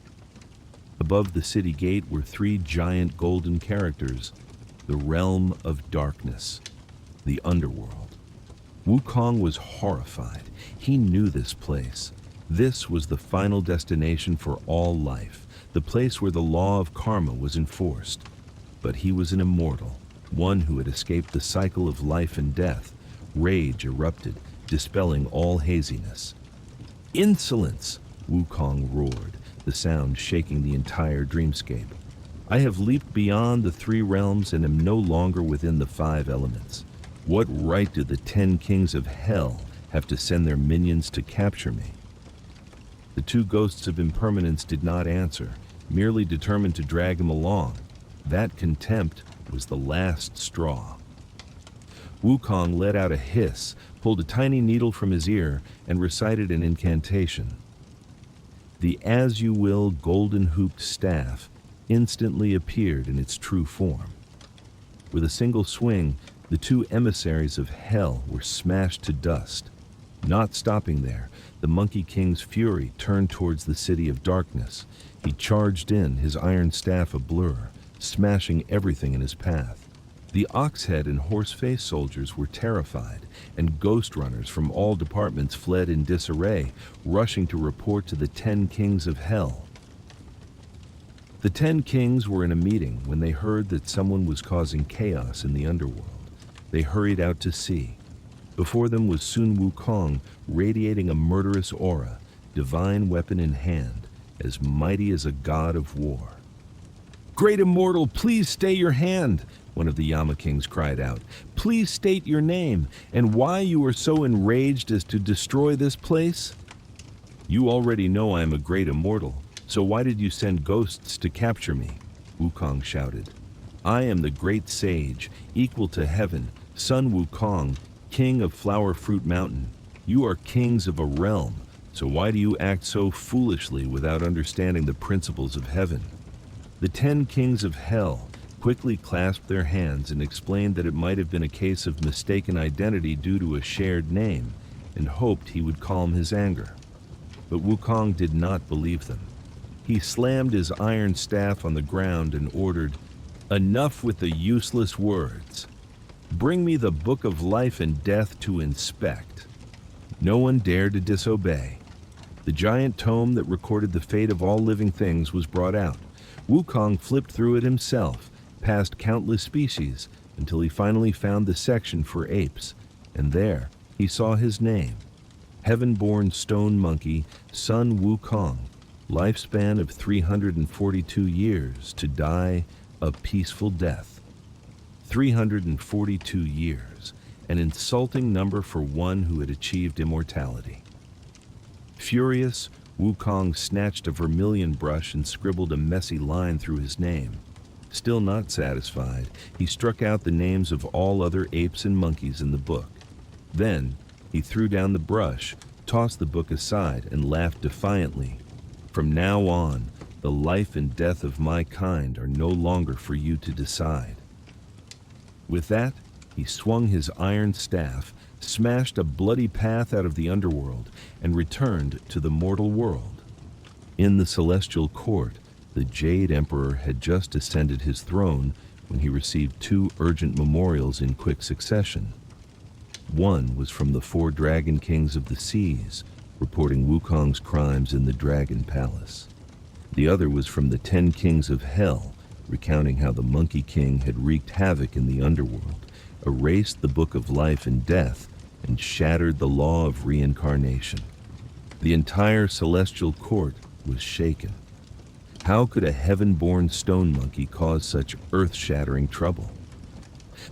Above the city gate were three giant golden characters: the realm of darkness, the underworld. Wukong was horrified. He knew this place. This was the final destination for all life, the place where the law of karma was enforced. But he was an immortal, one who had escaped the cycle of life and death. Rage erupted, dispelling all haziness. "Insolence!" Wukong roared, the sound shaking the entire dreamscape. "I have leaped beyond the three realms and am no longer within the five elements. What right do the 10 kings of hell have to send their minions to capture me?" The two ghosts of impermanence did not answer, merely determined to drag him along. That contempt was the last straw. Wukong let out a hiss, pulled a tiny needle from his ear, and recited an incantation. The as-you-will golden-hooped staff instantly appeared in its true form. With a single swing, the two emissaries of hell were smashed to dust. Not stopping there, the Monkey King's fury turned towards the city of darkness. He charged in, his iron staff ablur, smashing everything in his path. The Oxhead and Horseface soldiers were terrified, and ghost runners from all departments fled in disarray, rushing to report to the 10 kings of hell. The 10 kings were in a meeting when they heard that someone was causing chaos in the underworld. They hurried out to see. Before them was Sun Wukong, radiating a murderous aura, divine weapon in hand, as mighty as a god of war. "Great Immortal, please stay your hand!" one of the Yama Kings cried out. "Please state your name, and why you are so enraged as to destroy this place?" "You already know I am a great immortal, so why did you send ghosts to capture me?" Wukong shouted. "I am the great sage, equal to heaven, Sun Wukong, king of Flower Fruit Mountain. You are kings of a realm, so why do you act so foolishly without understanding the principles of heaven?" The 10 kings of hell quickly clasped their hands and explained that it might have been a case of mistaken identity due to a shared name, and hoped he would calm his anger. But Wukong did not believe them. He slammed his iron staff on the ground and ordered, "Enough with the useless words. Bring me the Book of Life and Death to inspect." No one dared to disobey. The giant tome that recorded the fate of all living things was brought out. Wukong flipped through it himself, past countless species, until he finally found the section for apes, and there he saw his name: Heaven-born Stone Monkey, Sun Wukong, lifespan of 342 years, to die a peaceful death. 342 years, an insulting number for one who had achieved immortality. Furious, Wukong snatched a vermilion brush and scribbled a messy line through his name. Still not satisfied, he struck out the names of all other apes and monkeys in the book. Then, he threw down the brush, tossed the book aside, and laughed defiantly. "From now on, the life and death of my kind are no longer for you to decide." With that, he swung his iron staff, smashed a bloody path out of the underworld, and returned to the mortal world. In the celestial court, the Jade Emperor had just ascended his throne when he received two urgent memorials in quick succession. One was from the 4 Dragon Kings of the Seas, reporting Wukong's crimes in the Dragon Palace. The other was from the 10 Kings of Hell, recounting how the Monkey King had wreaked havoc in the underworld erased the book of life and death, and shattered the law of reincarnation. The entire celestial court was shaken. How could a heaven-born stone monkey cause such earth-shattering trouble?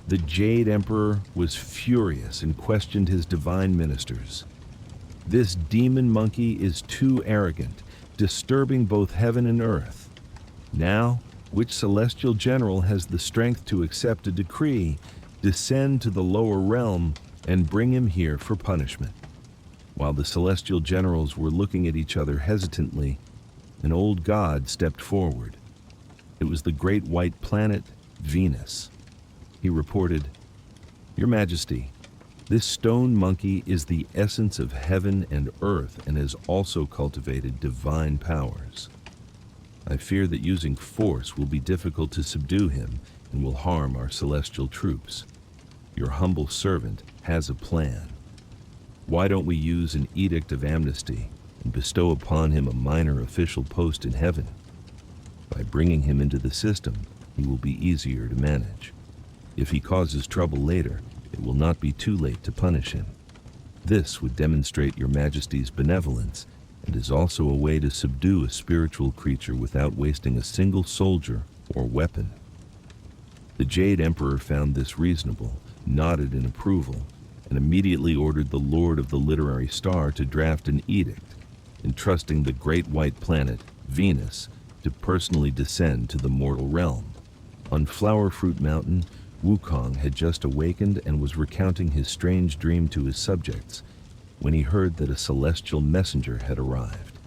The Jade Emperor was furious and questioned his divine ministers. This demon monkey is too arrogant, disturbing both heaven and earth. Now, which celestial general has the strength to accept a decree, descend to the lower realm, and bring him here for punishment? While the celestial generals were looking at each other hesitantly, an old god stepped forward. It was the great white planet, Venus. He reported, "Your Majesty, this stone monkey is the essence of heaven and earth and has also cultivated divine powers. I fear that using force will be difficult to subdue him and will harm our celestial troops. Your humble servant has a plan. Why don't we use an edict of amnesty and bestow upon him a minor official post in heaven? By bringing him into the system, he will be easier to manage. If he causes trouble later, it will not be too late to punish him. This would demonstrate your Majesty's benevolence and is also a way to subdue a spiritual creature without wasting a single soldier or weapon." The Jade Emperor found this reasonable, nodded in approval, and immediately ordered the Lord of the Literary Star to draft an edict, entrusting the great white planet, Venus, to personally descend to the mortal realm. On Flower Fruit Mountain, Wukong had just awakened and was recounting his strange dream to his subjects when he heard that a celestial messenger had arrived.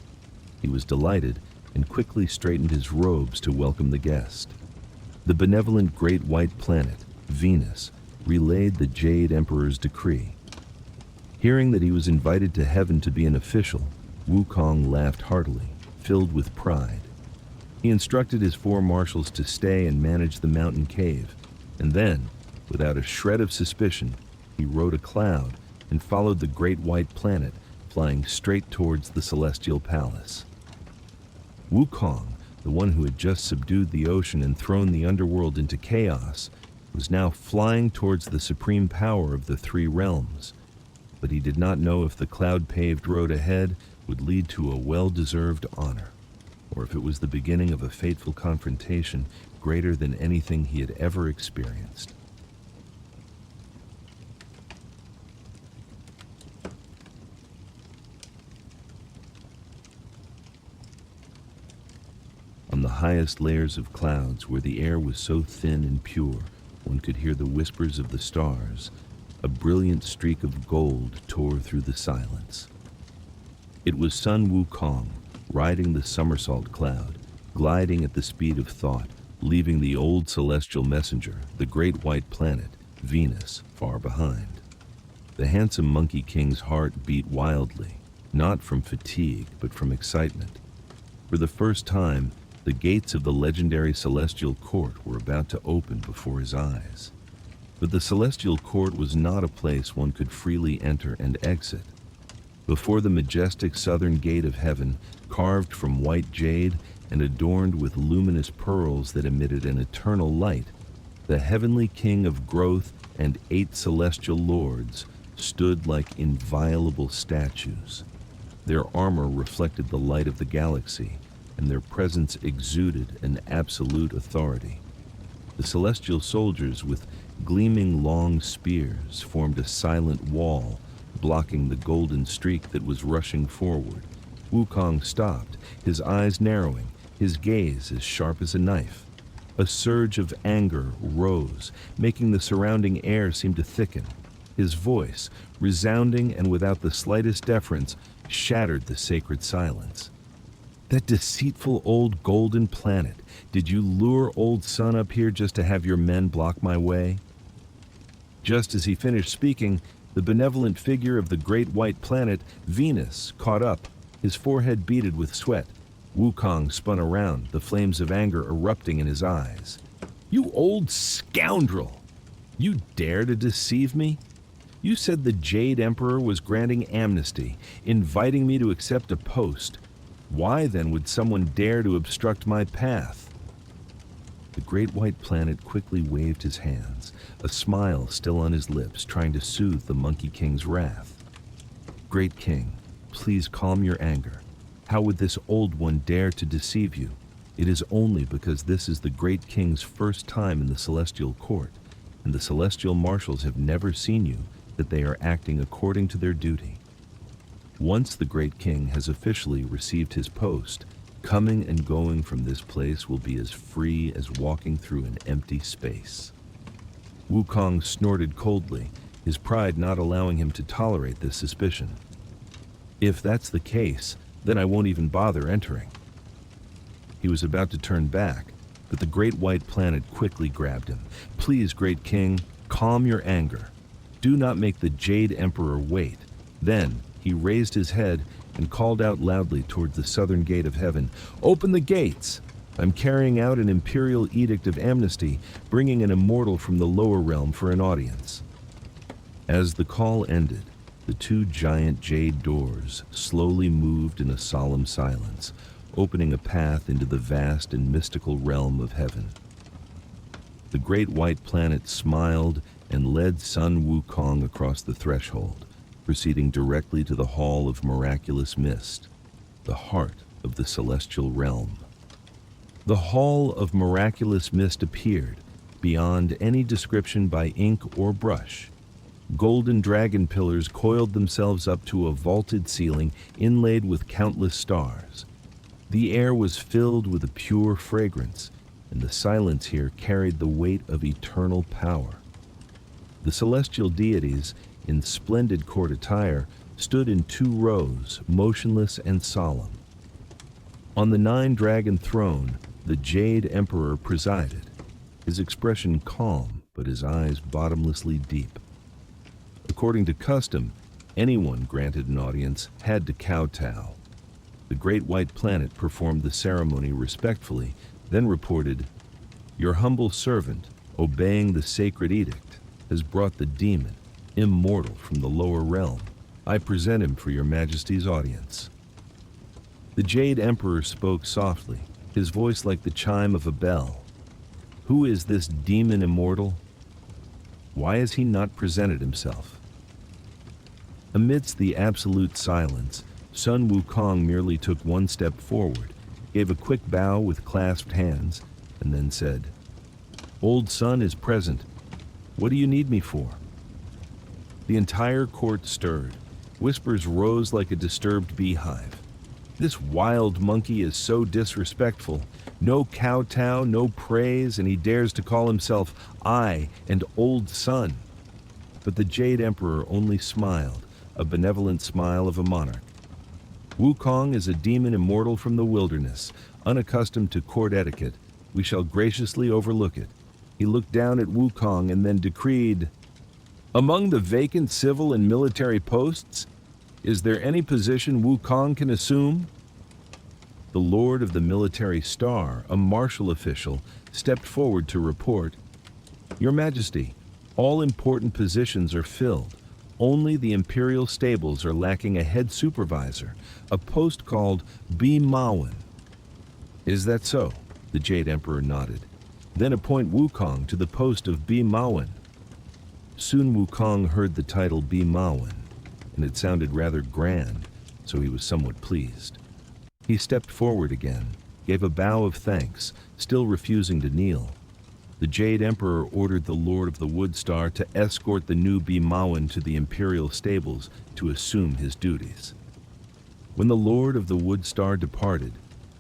He was delighted and quickly straightened his robes to welcome the guest. The benevolent great white planet, Venus, relayed the Jade Emperor's decree. Hearing that he was invited to heaven to be an official, Wukong laughed heartily, filled with pride. He instructed his 4 marshals to stay and manage the mountain cave, and then, without a shred of suspicion, he rode a cloud and followed the great white planet, flying straight towards the celestial palace. Wukong, the one who had just subdued the ocean and thrown the underworld into chaos, was now flying towards the supreme power of the 3 realms. But he did not know if the cloud-paved road ahead would lead to a well-deserved honor, or if it was the beginning of a fateful confrontation greater than anything he had ever experienced. On the highest layers of clouds, where the air was so thin and pure, one could hear the whispers of the stars. A brilliant streak of gold tore through the silence. It was Sun Wukong, riding the somersault cloud, gliding at the speed of thought, leaving the old celestial messenger, the great white planet, Venus, far behind. The handsome Monkey King's heart beat wildly, not from fatigue, but from excitement. For the first time, the gates of the legendary celestial court were about to open before his eyes. But the celestial court was not a place one could freely enter and exit. Before the majestic southern gate of heaven, carved from white jade and adorned with luminous pearls that emitted an eternal light, the heavenly king of growth and 8 celestial lords stood like inviolable statues. Their armor reflected the light of the galaxy, and their presence exuded an absolute authority. The celestial soldiers with gleaming long spears formed a silent wall, blocking the golden streak that was rushing forward. Wukong stopped, his eyes narrowing, his gaze as sharp as a knife. A surge of anger rose, making the surrounding air seem to thicken. His voice, resounding and without the slightest deference, shattered the sacred silence. "That deceitful old golden planet, did you lure old Sun up here just to have your men block my way?" Just as he finished speaking, the benevolent figure of the great white planet, Venus, caught up, his forehead beaded with sweat. Wukong spun around, the flames of anger erupting in his eyes. "You old scoundrel! You dare to deceive me? You said the Jade Emperor was granting amnesty, inviting me to accept a post. Why then would someone dare to obstruct my path?" The great white planet quickly waved his hands, a smile still on his lips, trying to soothe the Monkey King's wrath. Great King, please calm your anger. How would this old one dare to deceive you? It is only because this is the Great King's first time in the celestial court, and the celestial marshals have never seen you, that they are acting according to their duty. Once the Great King has officially received his post, coming and going from this place will be as free as walking through an empty space. Wukong snorted coldly, his pride not allowing him to tolerate this suspicion. If that's the case, then I won't even bother entering. He was about to turn back, but the great white planet quickly grabbed him. Please, Great King, calm your anger. Do not make the Jade Emperor wait. Then he raised his head and called out loudly toward the southern gate of heaven, "Open the gates! I'm carrying out an imperial edict of amnesty, bringing an immortal from the lower realm for an audience." As the call ended, the two giant jade doors slowly moved in a solemn silence, opening a path into the vast and mystical realm of heaven. The great white planet smiled and led Sun Wukong across the threshold, proceeding directly to the Hall of Miraculous Mist, the heart of the celestial realm. The Hall of Miraculous Mist appeared, beyond any description by ink or brush. Golden dragon pillars coiled themselves up to a vaulted ceiling inlaid with countless stars. The air was filled with a pure fragrance, and the silence here carried the weight of eternal power. The celestial deities, in splendid court attire, stood in 2 rows, motionless and solemn. On the 9-dragon throne, the Jade Emperor presided, his expression calm, but his eyes bottomlessly deep. According to custom, anyone granted an audience had to kowtow. The great white planet performed the ceremony respectfully, then reported, "Your humble servant, obeying the sacred edict, has brought the demon, immortal from the lower realm. I present him for your majesty's audience." The Jade Emperor spoke softly, his voice like the chime of a bell. "Who is this demon immortal? Why has he not presented himself?" Amidst the absolute silence, Sun Wukong merely took 1 step forward, gave a quick bow with clasped hands, and then said, "Old Sun is present. What do you need me for?" The entire court stirred. Whispers rose like a disturbed beehive. This wild monkey is so disrespectful. No kowtow, no praise, and he dares to call himself I and Old Sun. But the Jade Emperor only smiled, a benevolent smile of a monarch. "Wukong is a demon immortal from the wilderness, unaccustomed to court etiquette. We shall graciously overlook it." He looked down at Wukong and then decreed, "Among the vacant civil and military posts, is there any position Wukong can assume?" The Lord of the Military Star, a martial official, stepped forward to report, "Your Majesty, all important positions are filled. Only the imperial stables are lacking a head supervisor, a post called B. Mawen." "Is that so?" The Jade Emperor nodded. "Then appoint Wukong to the post of B. Mawen." Soon Wukong heard the title B. Mawen, and it sounded rather grand, so he was somewhat pleased. He stepped forward again, gave a bow of thanks, still refusing to kneel. The Jade Emperor ordered the Lord of the Wood Star to escort the new B. Mawen to the imperial stables to assume his duties. When the Lord of the Wood Star departed,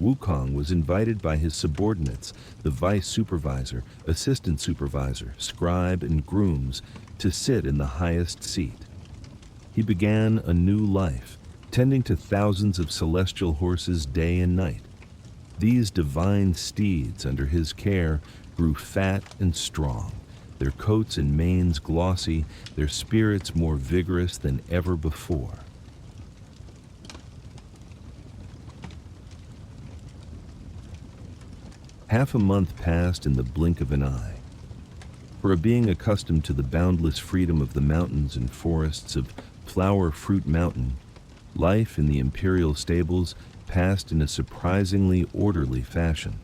Wukong was invited by his subordinates, the vice supervisor, assistant supervisor, scribe, and grooms, to sit in the highest seat. He began a new life, tending to thousands of celestial horses day and night. These divine steeds under his care grew fat and strong, their coats and manes glossy, their spirits more vigorous than ever before. Half a month passed in the blink of an eye. For a being accustomed to the boundless freedom of the mountains and forests of Flower Fruit Mountain, life in the imperial stables passed in a surprisingly orderly fashion.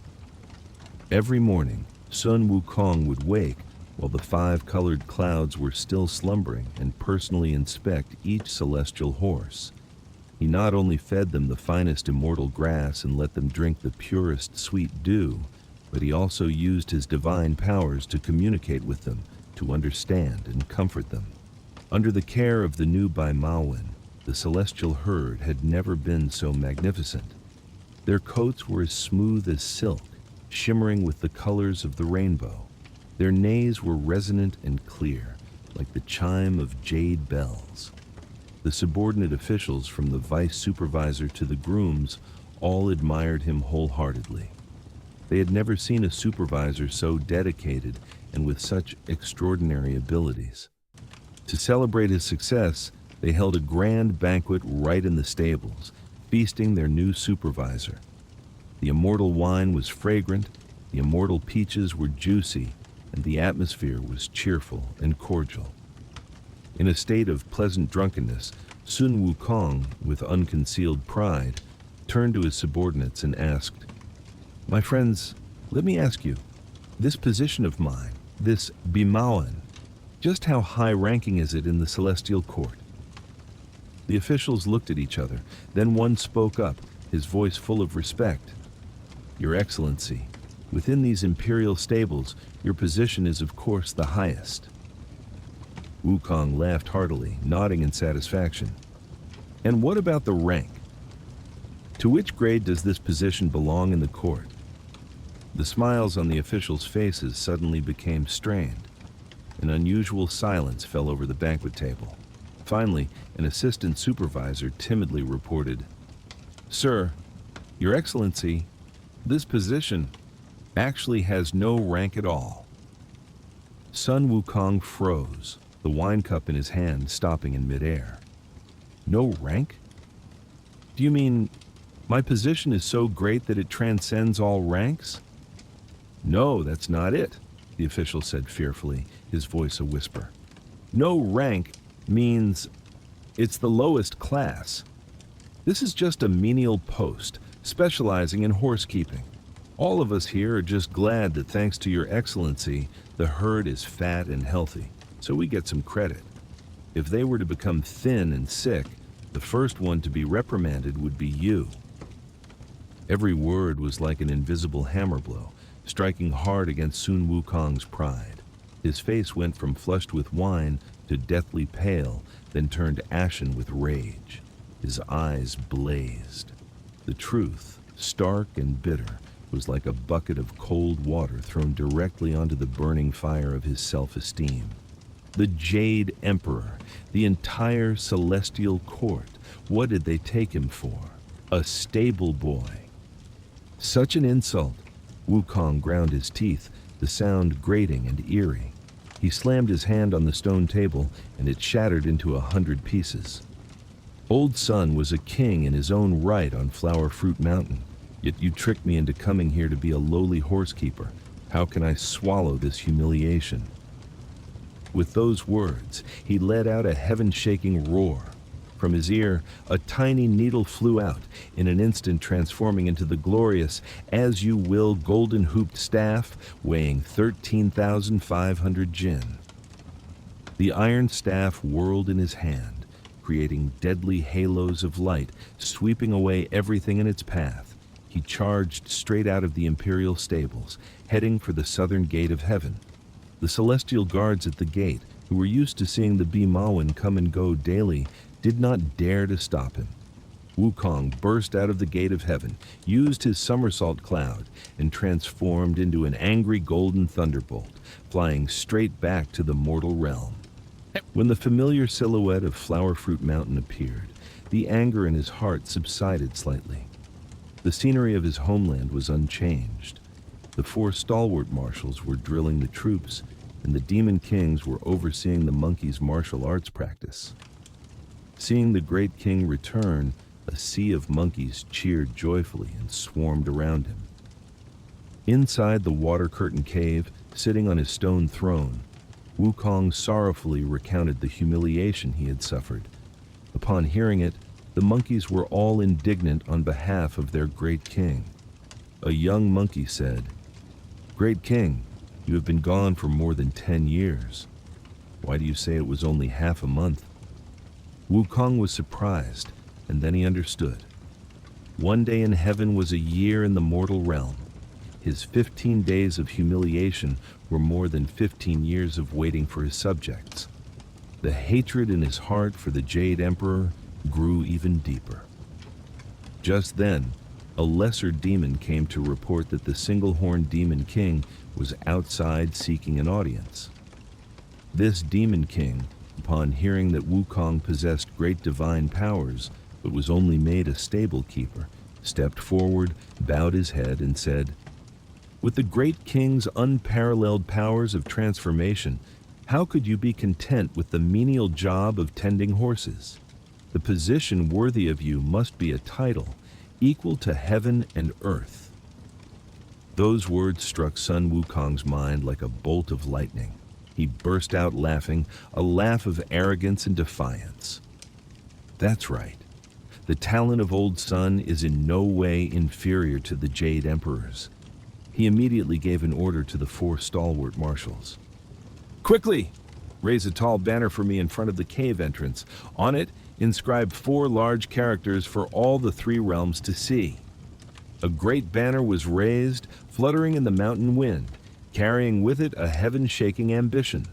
Every morning, Sun Wukong would wake while the five colored clouds were still slumbering and personally inspect each celestial horse. He not only fed them the finest immortal grass and let them drink the purest sweet dew, but he also used his divine powers to communicate with them, to understand and comfort them. Under the care of the new Baimawen, the celestial herd had never been so magnificent. Their coats were as smooth as silk, shimmering with the colors of the rainbow. Their neighs were resonant and clear, like the chime of jade bells. The subordinate officials, from the vice supervisor to the grooms, all admired him wholeheartedly. They had never seen a supervisor so dedicated and with such extraordinary abilities. To celebrate his success, they held a grand banquet right in the stables, feasting their new supervisor. The immortal wine was fragrant, the immortal peaches were juicy, and the atmosphere was cheerful and cordial. In a state of pleasant drunkenness, Sun Wukong, with unconcealed pride, turned to his subordinates and asked, "My friends, let me ask you, this position of mine, this Bimawan, just how high-ranking is it in the celestial court?" The officials looked at each other. Then one spoke up, his voice full of respect. "Your Excellency, within these imperial stables, your position is of course the highest." Wukong laughed heartily, nodding in satisfaction. "And what about the rank? To which grade does this position belong in the court?" The smiles on the officials' faces suddenly became strained. An unusual silence fell over the banquet table. Finally, an assistant supervisor timidly reported, "Sir, Your Excellency, this position actually has no rank at all." Sun Wukong froze, the wine cup in his hand stopping in midair. "No rank? Do you mean my position is so great that it transcends all ranks?" "No, that's not it," the official said fearfully, his voice a whisper. "No rank means it's the lowest class. This is just a menial post, specializing in horsekeeping. All of us here are just glad that thanks to Your Excellency, the herd is fat and healthy, so we get some credit. If they were to become thin and sick, the first one to be reprimanded would be you." Every word was like an invisible hammer blow, striking hard against Sun Wukong's pride. His face went from flushed with wine to deathly pale, then turned ashen with rage. His eyes blazed. The truth, stark and bitter, was like a bucket of cold water thrown directly onto the burning fire of his self-esteem. The Jade Emperor, the entire celestial court, what did they take him for? A stable boy. Such an insult. Wukong ground his teeth, the sound grating and eerie. He slammed his hand on the stone table, and it shattered into 100 pieces. Old Sun was a king in his own right on Flower Fruit Mountain, yet you tricked me into coming here to be a lowly horsekeeper. How can I swallow this humiliation? With those words, he let out a heaven-shaking roar. From his ear, a tiny needle flew out, in an instant transforming into the glorious as-you-will golden-hooped staff weighing 13,500 jin. The iron staff whirled in his hand, creating deadly halos of light, sweeping away everything in its path. He charged straight out of the imperial stables, heading for the southern gate of heaven. The celestial guards at the gate, who were used to seeing the Bimawan come and go daily, did not dare to stop him. Wukong burst out of the gate of heaven, used his somersault cloud, and transformed into an angry golden thunderbolt, flying straight back to the mortal realm. When the familiar silhouette of Flower Fruit Mountain appeared, the anger in his heart subsided slightly. The scenery of his homeland was unchanged. The 4 stalwart marshals were drilling the troops, and the demon kings were overseeing the monkeys' martial arts practice. Seeing the great king return, a sea of monkeys cheered joyfully and swarmed around him. Inside the water curtain cave, sitting on his stone throne, Wukong sorrowfully recounted the humiliation he had suffered. Upon hearing it, the monkeys were all indignant on behalf of their great king. A young monkey said, "Great king, You have been gone for more than 10 years. Why do you say it was only half a month?" Wukong was surprised, and then he understood. One day in heaven was a year in the mortal realm. His 15 days of humiliation were more than 15 years of waiting for his subjects. The hatred in his heart for the Jade Emperor grew even deeper. Just then, a lesser demon came to report that the single-horned demon king was outside seeking an audience. This demon king, upon hearing that Wukong possessed great divine powers, but was only made a stable keeper, stepped forward, bowed his head, and said, "With the great king's unparalleled powers of transformation, how could you be content with the menial job of tending horses? The position worthy of you must be a title, equal to heaven and earth." Those words struck Sun Wukong's mind like a bolt of lightning. He burst out laughing, a laugh of arrogance and defiance. That's right. The talent of Old Sun is in no way inferior to the Jade Emperor's. He immediately gave an order to the 4 stalwart marshals. "Quickly! Raise a tall banner for me in front of the cave entrance. On it, inscribe 4 large characters for all the 3 realms to see." A great banner was raised, fluttering in the mountain wind, carrying with it a heaven-shaking ambition.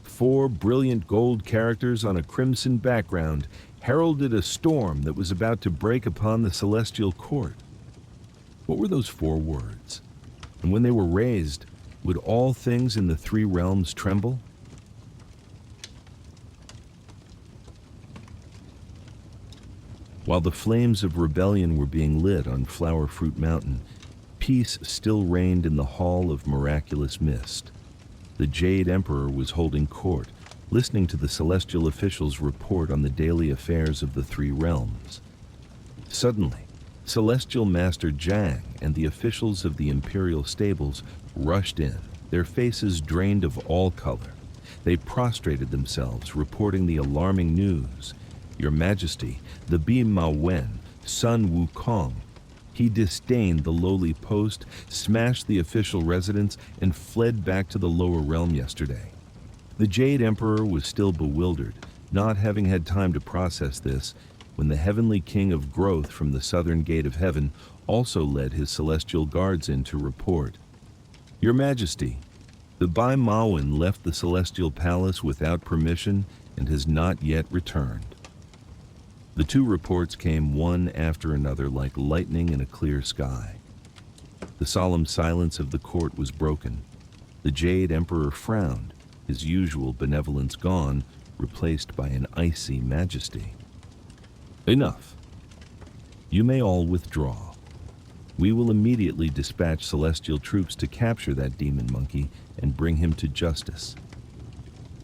4 brilliant gold characters on a crimson background heralded a storm that was about to break upon the celestial court. What were those 4 words? And when they were raised, would all things in the 3 realms tremble? While the flames of rebellion were being lit on Flower Fruit Mountain, peace still reigned in the Hall of Miraculous Mist. The Jade Emperor was holding court, listening to the celestial officials report on the daily affairs of the 3 realms. Suddenly, Celestial Master Zhang and the officials of the imperial stables rushed in, their faces drained of all color. They prostrated themselves, reporting the alarming news. "Your Majesty, the Bi Ma Wen, Sun Wukong, he disdained the lowly post, smashed the official residence, and fled back to the lower realm yesterday." The Jade Emperor was still bewildered, not having had time to process this, when the heavenly king of growth from the southern gate of heaven also led his celestial guards in to report. "Your Majesty, the Bai Mawen left the celestial palace without permission and has not yet returned." The 2 reports came one after another like lightning in a clear sky. The solemn silence of the court was broken. The Jade Emperor frowned, his usual benevolence gone, replaced by an icy majesty. "Enough. You may all withdraw. We will immediately dispatch celestial troops to capture that demon monkey and bring him to justice."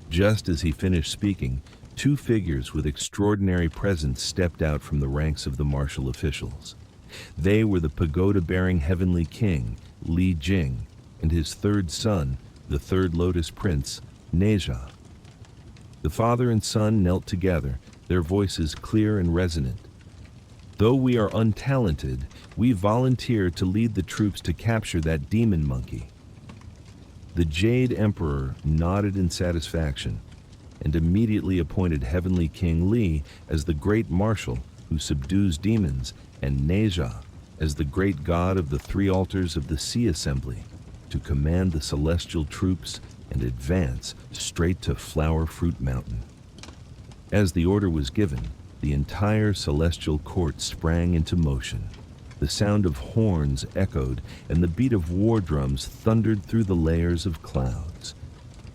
Just as he finished speaking, 2 figures with extraordinary presence stepped out from the ranks of the martial officials. They were the pagoda-bearing heavenly king, Li Jing, and his 3rd son, the 3rd Lotus Prince, Neja. The father and son knelt together, their voices clear and resonant. "Though we are untalented, we volunteer to lead the troops to capture that demon monkey." The Jade Emperor nodded in satisfaction and immediately appointed Heavenly King Li as the great marshal who subdues demons, and Neja as the great god of the 3 altars of the Sea Assembly to command the celestial troops and advance straight to Flower Fruit Mountain. As the order was given, the entire celestial court sprang into motion. The sound of horns echoed, and the beat of war drums thundered through the layers of clouds.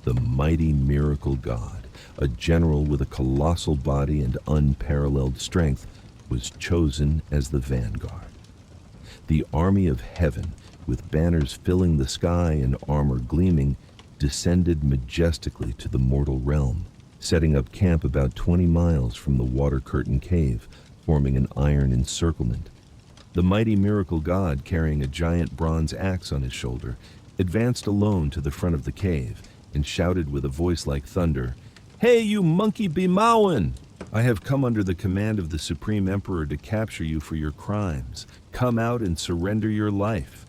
The mighty miracle god, a general with a colossal body and unparalleled strength, was chosen as the vanguard. The army of heaven, with banners filling the sky and armor gleaming, descended majestically to the mortal realm, setting up camp about 20 miles from the water curtain cave, forming an iron encirclement. The mighty miracle god, carrying a giant bronze axe on his shoulder, advanced alone to the front of the cave and shouted with a voice like thunder, "Hey, you monkey Bimawan! I have come under the command of the Supreme Emperor to capture you for your crimes. Come out and surrender your life."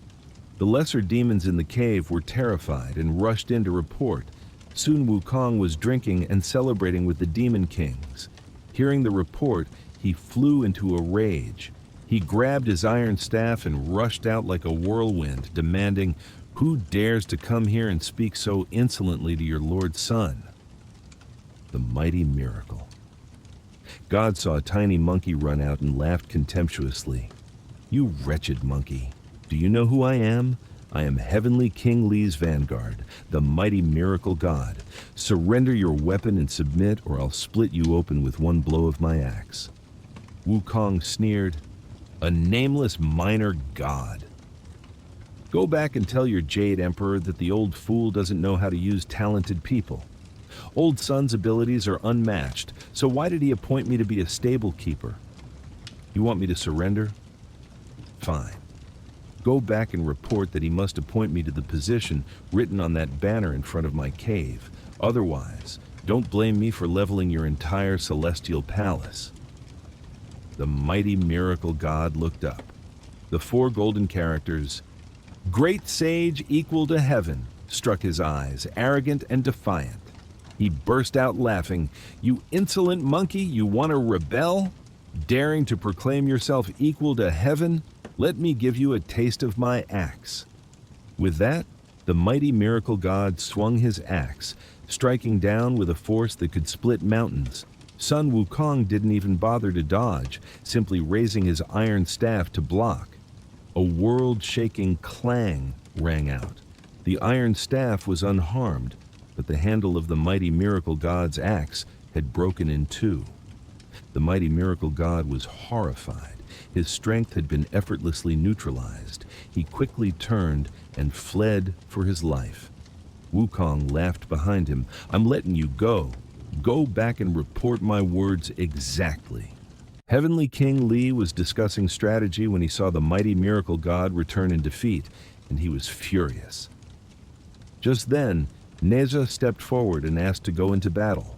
The lesser demons in the cave were terrified and rushed in to report. Soon Wukong was drinking and celebrating with the demon kings. Hearing the report, he flew into a rage. He grabbed his iron staff and rushed out like a whirlwind, demanding, "Who dares to come here and speak so insolently to your Lord's son?" The mighty miracle. God saw a tiny monkey run out and laughed contemptuously. "You wretched monkey, do you know who I am? I am Heavenly King Li's vanguard, the mighty miracle God. Surrender your weapon and submit, or I'll split you open with one blow of my axe." Wukong sneered, "A nameless minor god. Go back and tell your Jade Emperor that the old fool doesn't know how to use talented people. Old Sun's abilities are unmatched, so why did he appoint me to be a stable keeper? You want me to surrender? Fine. Go back and report that he must appoint me to the position written on that banner in front of my cave. Otherwise, don't blame me for leveling your entire celestial palace." The mighty miracle god looked up. The 4 golden characters, "Great sage equal to heaven," struck his eyes, arrogant and defiant. He burst out laughing. "You insolent monkey, you want to rebel? Daring to proclaim yourself equal to heaven? Let me give you a taste of my axe." With that, the mighty miracle god swung his axe, striking down with a force that could split mountains. Sun Wukong didn't even bother to dodge, simply raising his iron staff to block. A world-shaking clang rang out. The iron staff was unharmed, but the handle of the mighty miracle god's axe had broken in 2. The mighty miracle god was horrified. His strength had been effortlessly neutralized. He quickly turned and fled for his life. Wukong laughed behind him. "I'm letting you go. Go back and report my words exactly." Heavenly King Li was discussing strategy when he saw the mighty miracle god return in defeat, and he was furious. Just then, Neza stepped forward and asked to go into battle.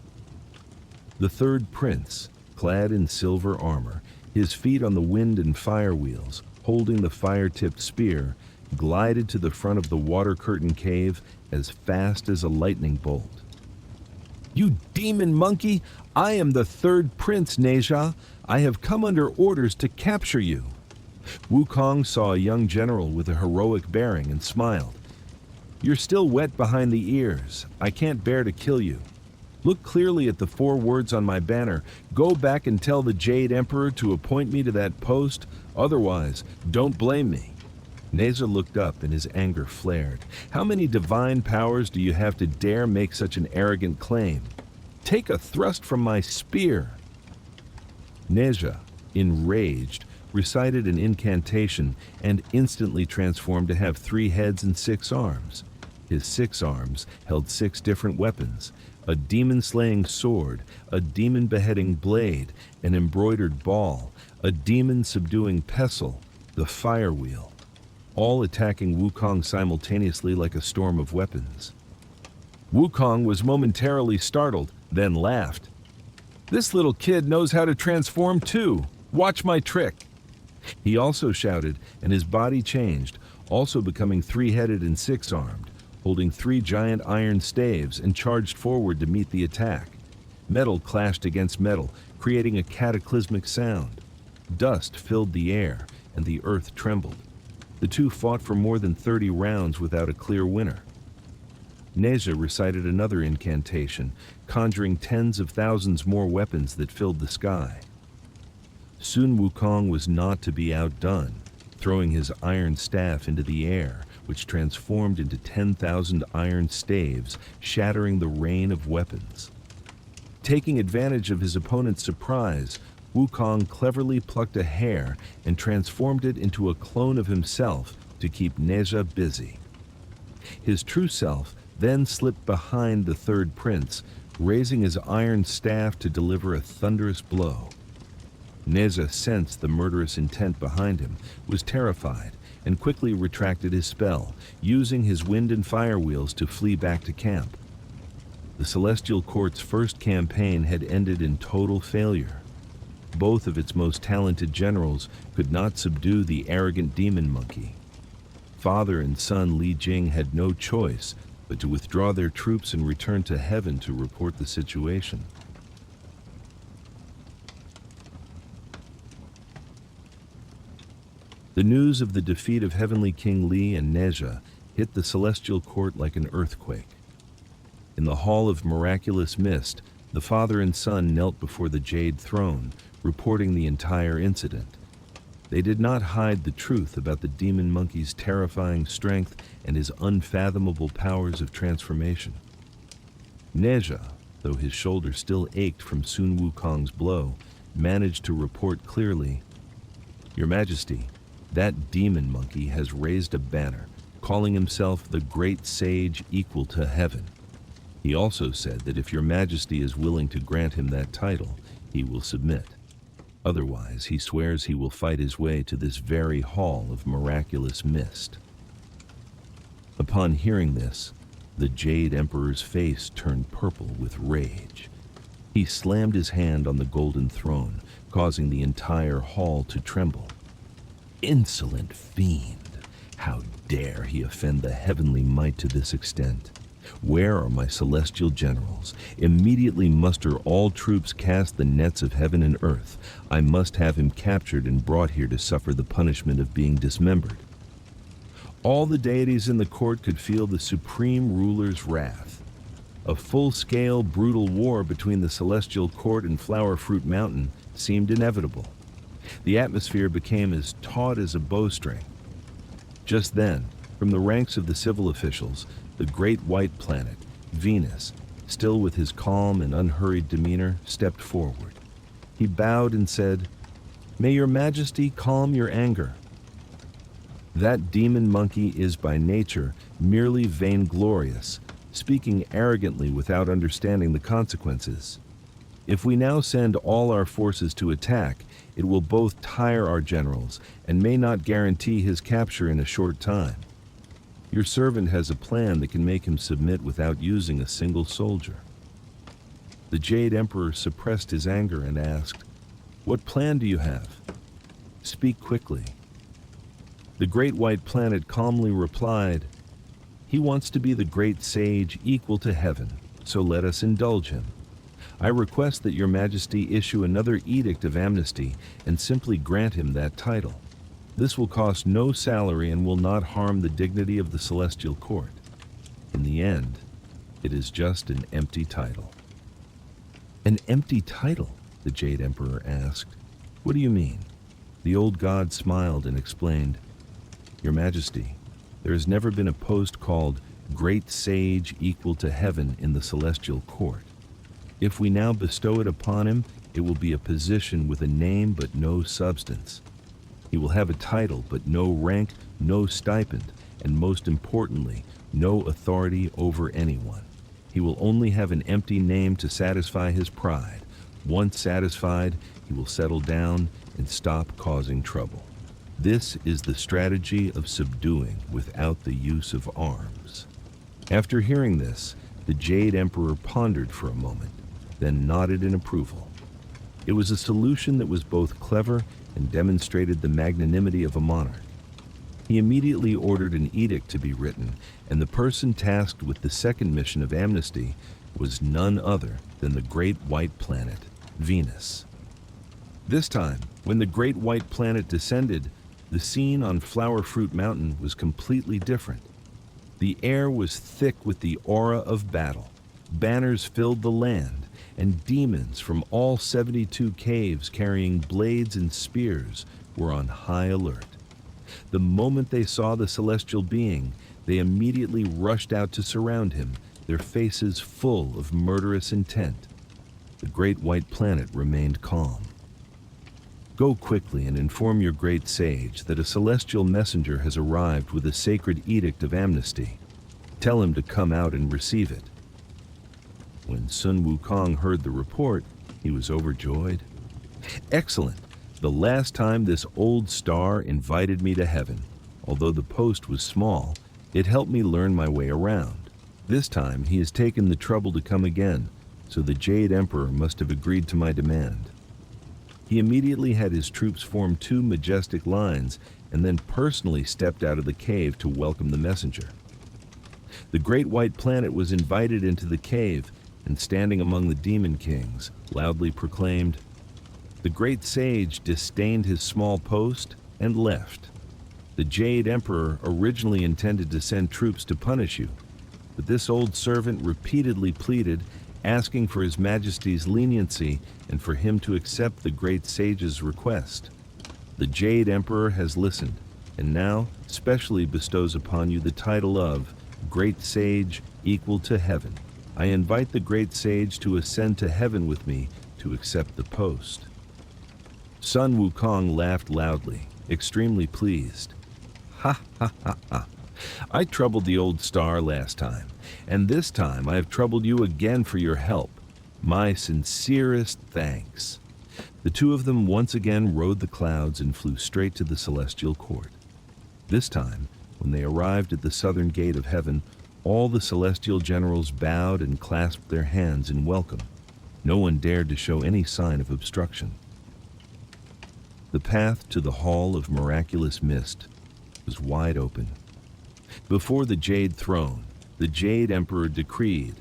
The 3rd prince, clad in silver armor, his feet on the wind and fire wheels, holding the fire-tipped spear, glided to the front of the water curtain cave as fast as a lightning bolt. "You demon monkey! I am the 3rd prince, Neja. I have come under orders to capture you." Wukong saw a young general with a heroic bearing and smiled. "You're still wet behind the ears. I can't bear to kill you. Look clearly at the 4 words on my banner. Go back and tell the Jade Emperor to appoint me to that post. Otherwise, don't blame me." Neza looked up and his anger flared. "How many divine powers do you have to dare make such an arrogant claim? Take a thrust from my spear." Neza, enraged, recited an incantation and instantly transformed to have 3 heads and 6 arms. His 6 arms held 6 different weapons: a demon-slaying sword, a demon-beheading blade, an embroidered ball, a demon-subduing pestle, the fire wheel, all attacking Wukong simultaneously like a storm of weapons. Wukong was momentarily startled, then laughed. "This little kid knows how to transform too. Watch my trick." He also shouted, and his body changed, also becoming 3-headed and 6-armed, holding 3 giant iron staves, and charged forward to meet the attack. Metal clashed against metal, creating a cataclysmic sound. Dust filled the air, and the earth trembled. The 2 fought for more than 30 rounds without a clear winner. Neza recited another incantation, conjuring tens of thousands more weapons that filled the sky. Soon Wukong was not to be outdone, throwing his iron staff into the air, which transformed into 10,000 iron staves, shattering the rain of weapons. Taking advantage of his opponent's surprise, Wukong cleverly plucked a hair and transformed it into a clone of himself to keep Neza busy. His true self then slipped behind the 3rd prince, raising his iron staff to deliver a thunderous blow. Neza sensed the murderous intent behind him, was terrified, and quickly retracted his spell, using his wind and fire wheels to flee back to camp. The Celestial Court's first campaign had ended in total failure. Both of its most talented generals could not subdue the arrogant demon monkey. Father and son Li Jing had no choice but to withdraw their troops and return to heaven to report the situation. The news of the defeat of Heavenly King Li and Nezha hit the celestial court like an earthquake. In the Hall of Miraculous Mist, the father and son knelt before the Jade Throne, reporting the entire incident. They did not hide the truth about the demon monkey's terrifying strength and his unfathomable powers of transformation. Nezha, though his shoulder still ached from Sun Wukong's blow, managed to report clearly, "Your Majesty, that demon monkey has raised a banner, calling himself the great sage equal to heaven. He also said that if your Majesty is willing to grant him that title, he will submit. Otherwise, he swears he will fight his way to this very hall of miraculous mist." Upon hearing this, the Jade Emperor's face turned purple with rage. He slammed his hand on the golden throne, causing the entire hall to tremble. "Insolent fiend! How dare he offend the heavenly might to this extent? Where are my celestial generals? Immediately muster all troops, cast the nets of heaven and earth. I must have him captured and brought here to suffer the punishment of being dismembered." All the deities in the court could feel the supreme ruler's wrath. A full-scale, brutal war between the celestial court and Flower Fruit Mountain seemed inevitable. The atmosphere became as taut as a bowstring. Just then, from the ranks of the civil officials, the great white planet, Venus, still with his calm and unhurried demeanor, stepped forward. He bowed and said, "May your Majesty calm your anger. That demon monkey is by nature merely vainglorious, speaking arrogantly without understanding the consequences. If we now send all our forces to attack, it will both tire our generals and may not guarantee his capture in a short time. Your servant has a plan that can make him submit without using a single soldier." The Jade Emperor suppressed his anger and asked, "What plan do you have? Speak quickly." The great white planet calmly replied, "He wants to be the great sage equal to heaven, so let us indulge him. I request that your Majesty issue another edict of amnesty and simply grant him that title. This will cost no salary and will not harm the dignity of the celestial court. In the end, it is just an empty title." "An empty title?" the Jade Emperor asked. "What do you mean?" The old god smiled and explained, "Your Majesty, there has never been a post called Great Sage equal to heaven in the celestial court. If we now bestow it upon him, it will be a position with a name but no substance. He will have a title but no rank, no stipend, and most importantly, no authority over anyone. He will only have an empty name to satisfy his pride. Once satisfied, he will settle down and stop causing trouble. This is the strategy of subduing without the use of arms." After hearing this, the Jade Emperor pondered for a moment, then nodded in approval. It was a solution that was both clever and demonstrated the magnanimity of a monarch. He immediately ordered an edict to be written, and the person tasked with the second mission of amnesty was none other than the great white planet, Venus. This time, when the great white planet descended, the scene on Flower Fruit Mountain was completely different. The air was thick with the aura of battle. Banners filled the land, and demons from all 72 caves carrying blades and spears were on high alert. The moment they saw the celestial being, they immediately rushed out to surround him, their faces full of murderous intent. The great white planet remained calm. "Go quickly and inform your great sage that a celestial messenger has arrived with a sacred edict of amnesty. Tell him to come out and receive it." When Sun Wukong heard the report, he was overjoyed. "Excellent! The last time this old star invited me to heaven. Although the post was small, it helped me learn my way around. This time he has taken the trouble to come again, so the Jade Emperor must have agreed to my demand." He immediately had his troops form two majestic lines and then personally stepped out of the cave to welcome the messenger. The great white planet was invited into the cave, and standing among the demon kings, loudly proclaimed, "The great sage disdained his small post and left. The Jade Emperor originally intended to send troops to punish you, but this old servant repeatedly pleaded, asking for His Majesty's leniency and for him to accept the great sage's request. The Jade Emperor has listened, and now specially bestows upon you the title of Great Sage equal to Heaven. I invite the great sage to ascend to heaven with me to accept the post." Sun Wukong laughed loudly, extremely pleased. "Ha ha ha ha. I troubled the old star last time, and this time I have troubled you again for your help. My sincerest thanks." The two of them once again rode the clouds and flew straight to the celestial court. This time, when they arrived at the southern gate of heaven, all the celestial generals bowed and clasped their hands in welcome. No one dared to show any sign of obstruction. The path to the Hall of Miraculous Mist was wide open. Before the Jade Throne, the Jade Emperor decreed,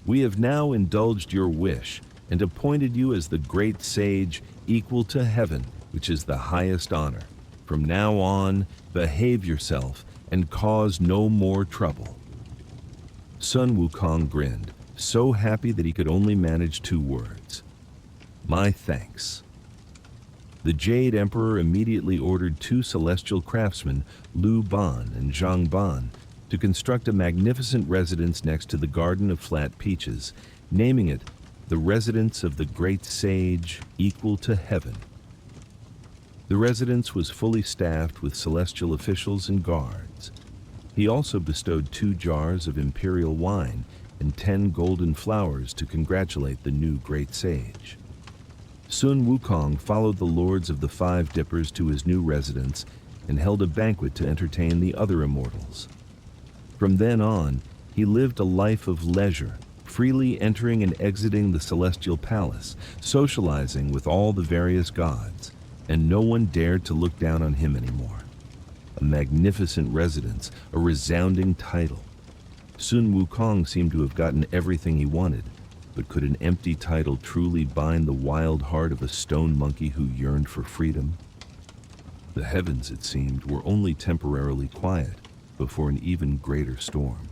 "We have now indulged your wish and appointed you as the great sage equal to heaven, which is the highest honor. From now on, behave yourself and cause no more trouble." Sun Wukong grinned, so happy that he could only manage 2 words: "My thanks." The Jade Emperor immediately ordered 2 celestial craftsmen, Lu Ban and Zhang Ban, to construct a magnificent residence next to the Garden of Flat Peaches, naming it the Residence of the Great Sage equal to Heaven. The residence was fully staffed with celestial officials and guards. He also bestowed 2 jars of imperial wine and 10 golden flowers to congratulate the new great sage. Sun Wukong followed the lords of the 5 Dippers to his new residence and held a banquet to entertain the other immortals. From then on, he lived a life of leisure, freely entering and exiting the celestial palace, socializing with all the various gods, and no one dared to look down on him anymore. A magnificent residence, a resounding title. Sun Wukong seemed to have gotten everything he wanted, but could an empty title truly bind the wild heart of a stone monkey who yearned for freedom? The heavens, it seemed, were only temporarily quiet before an even greater storm.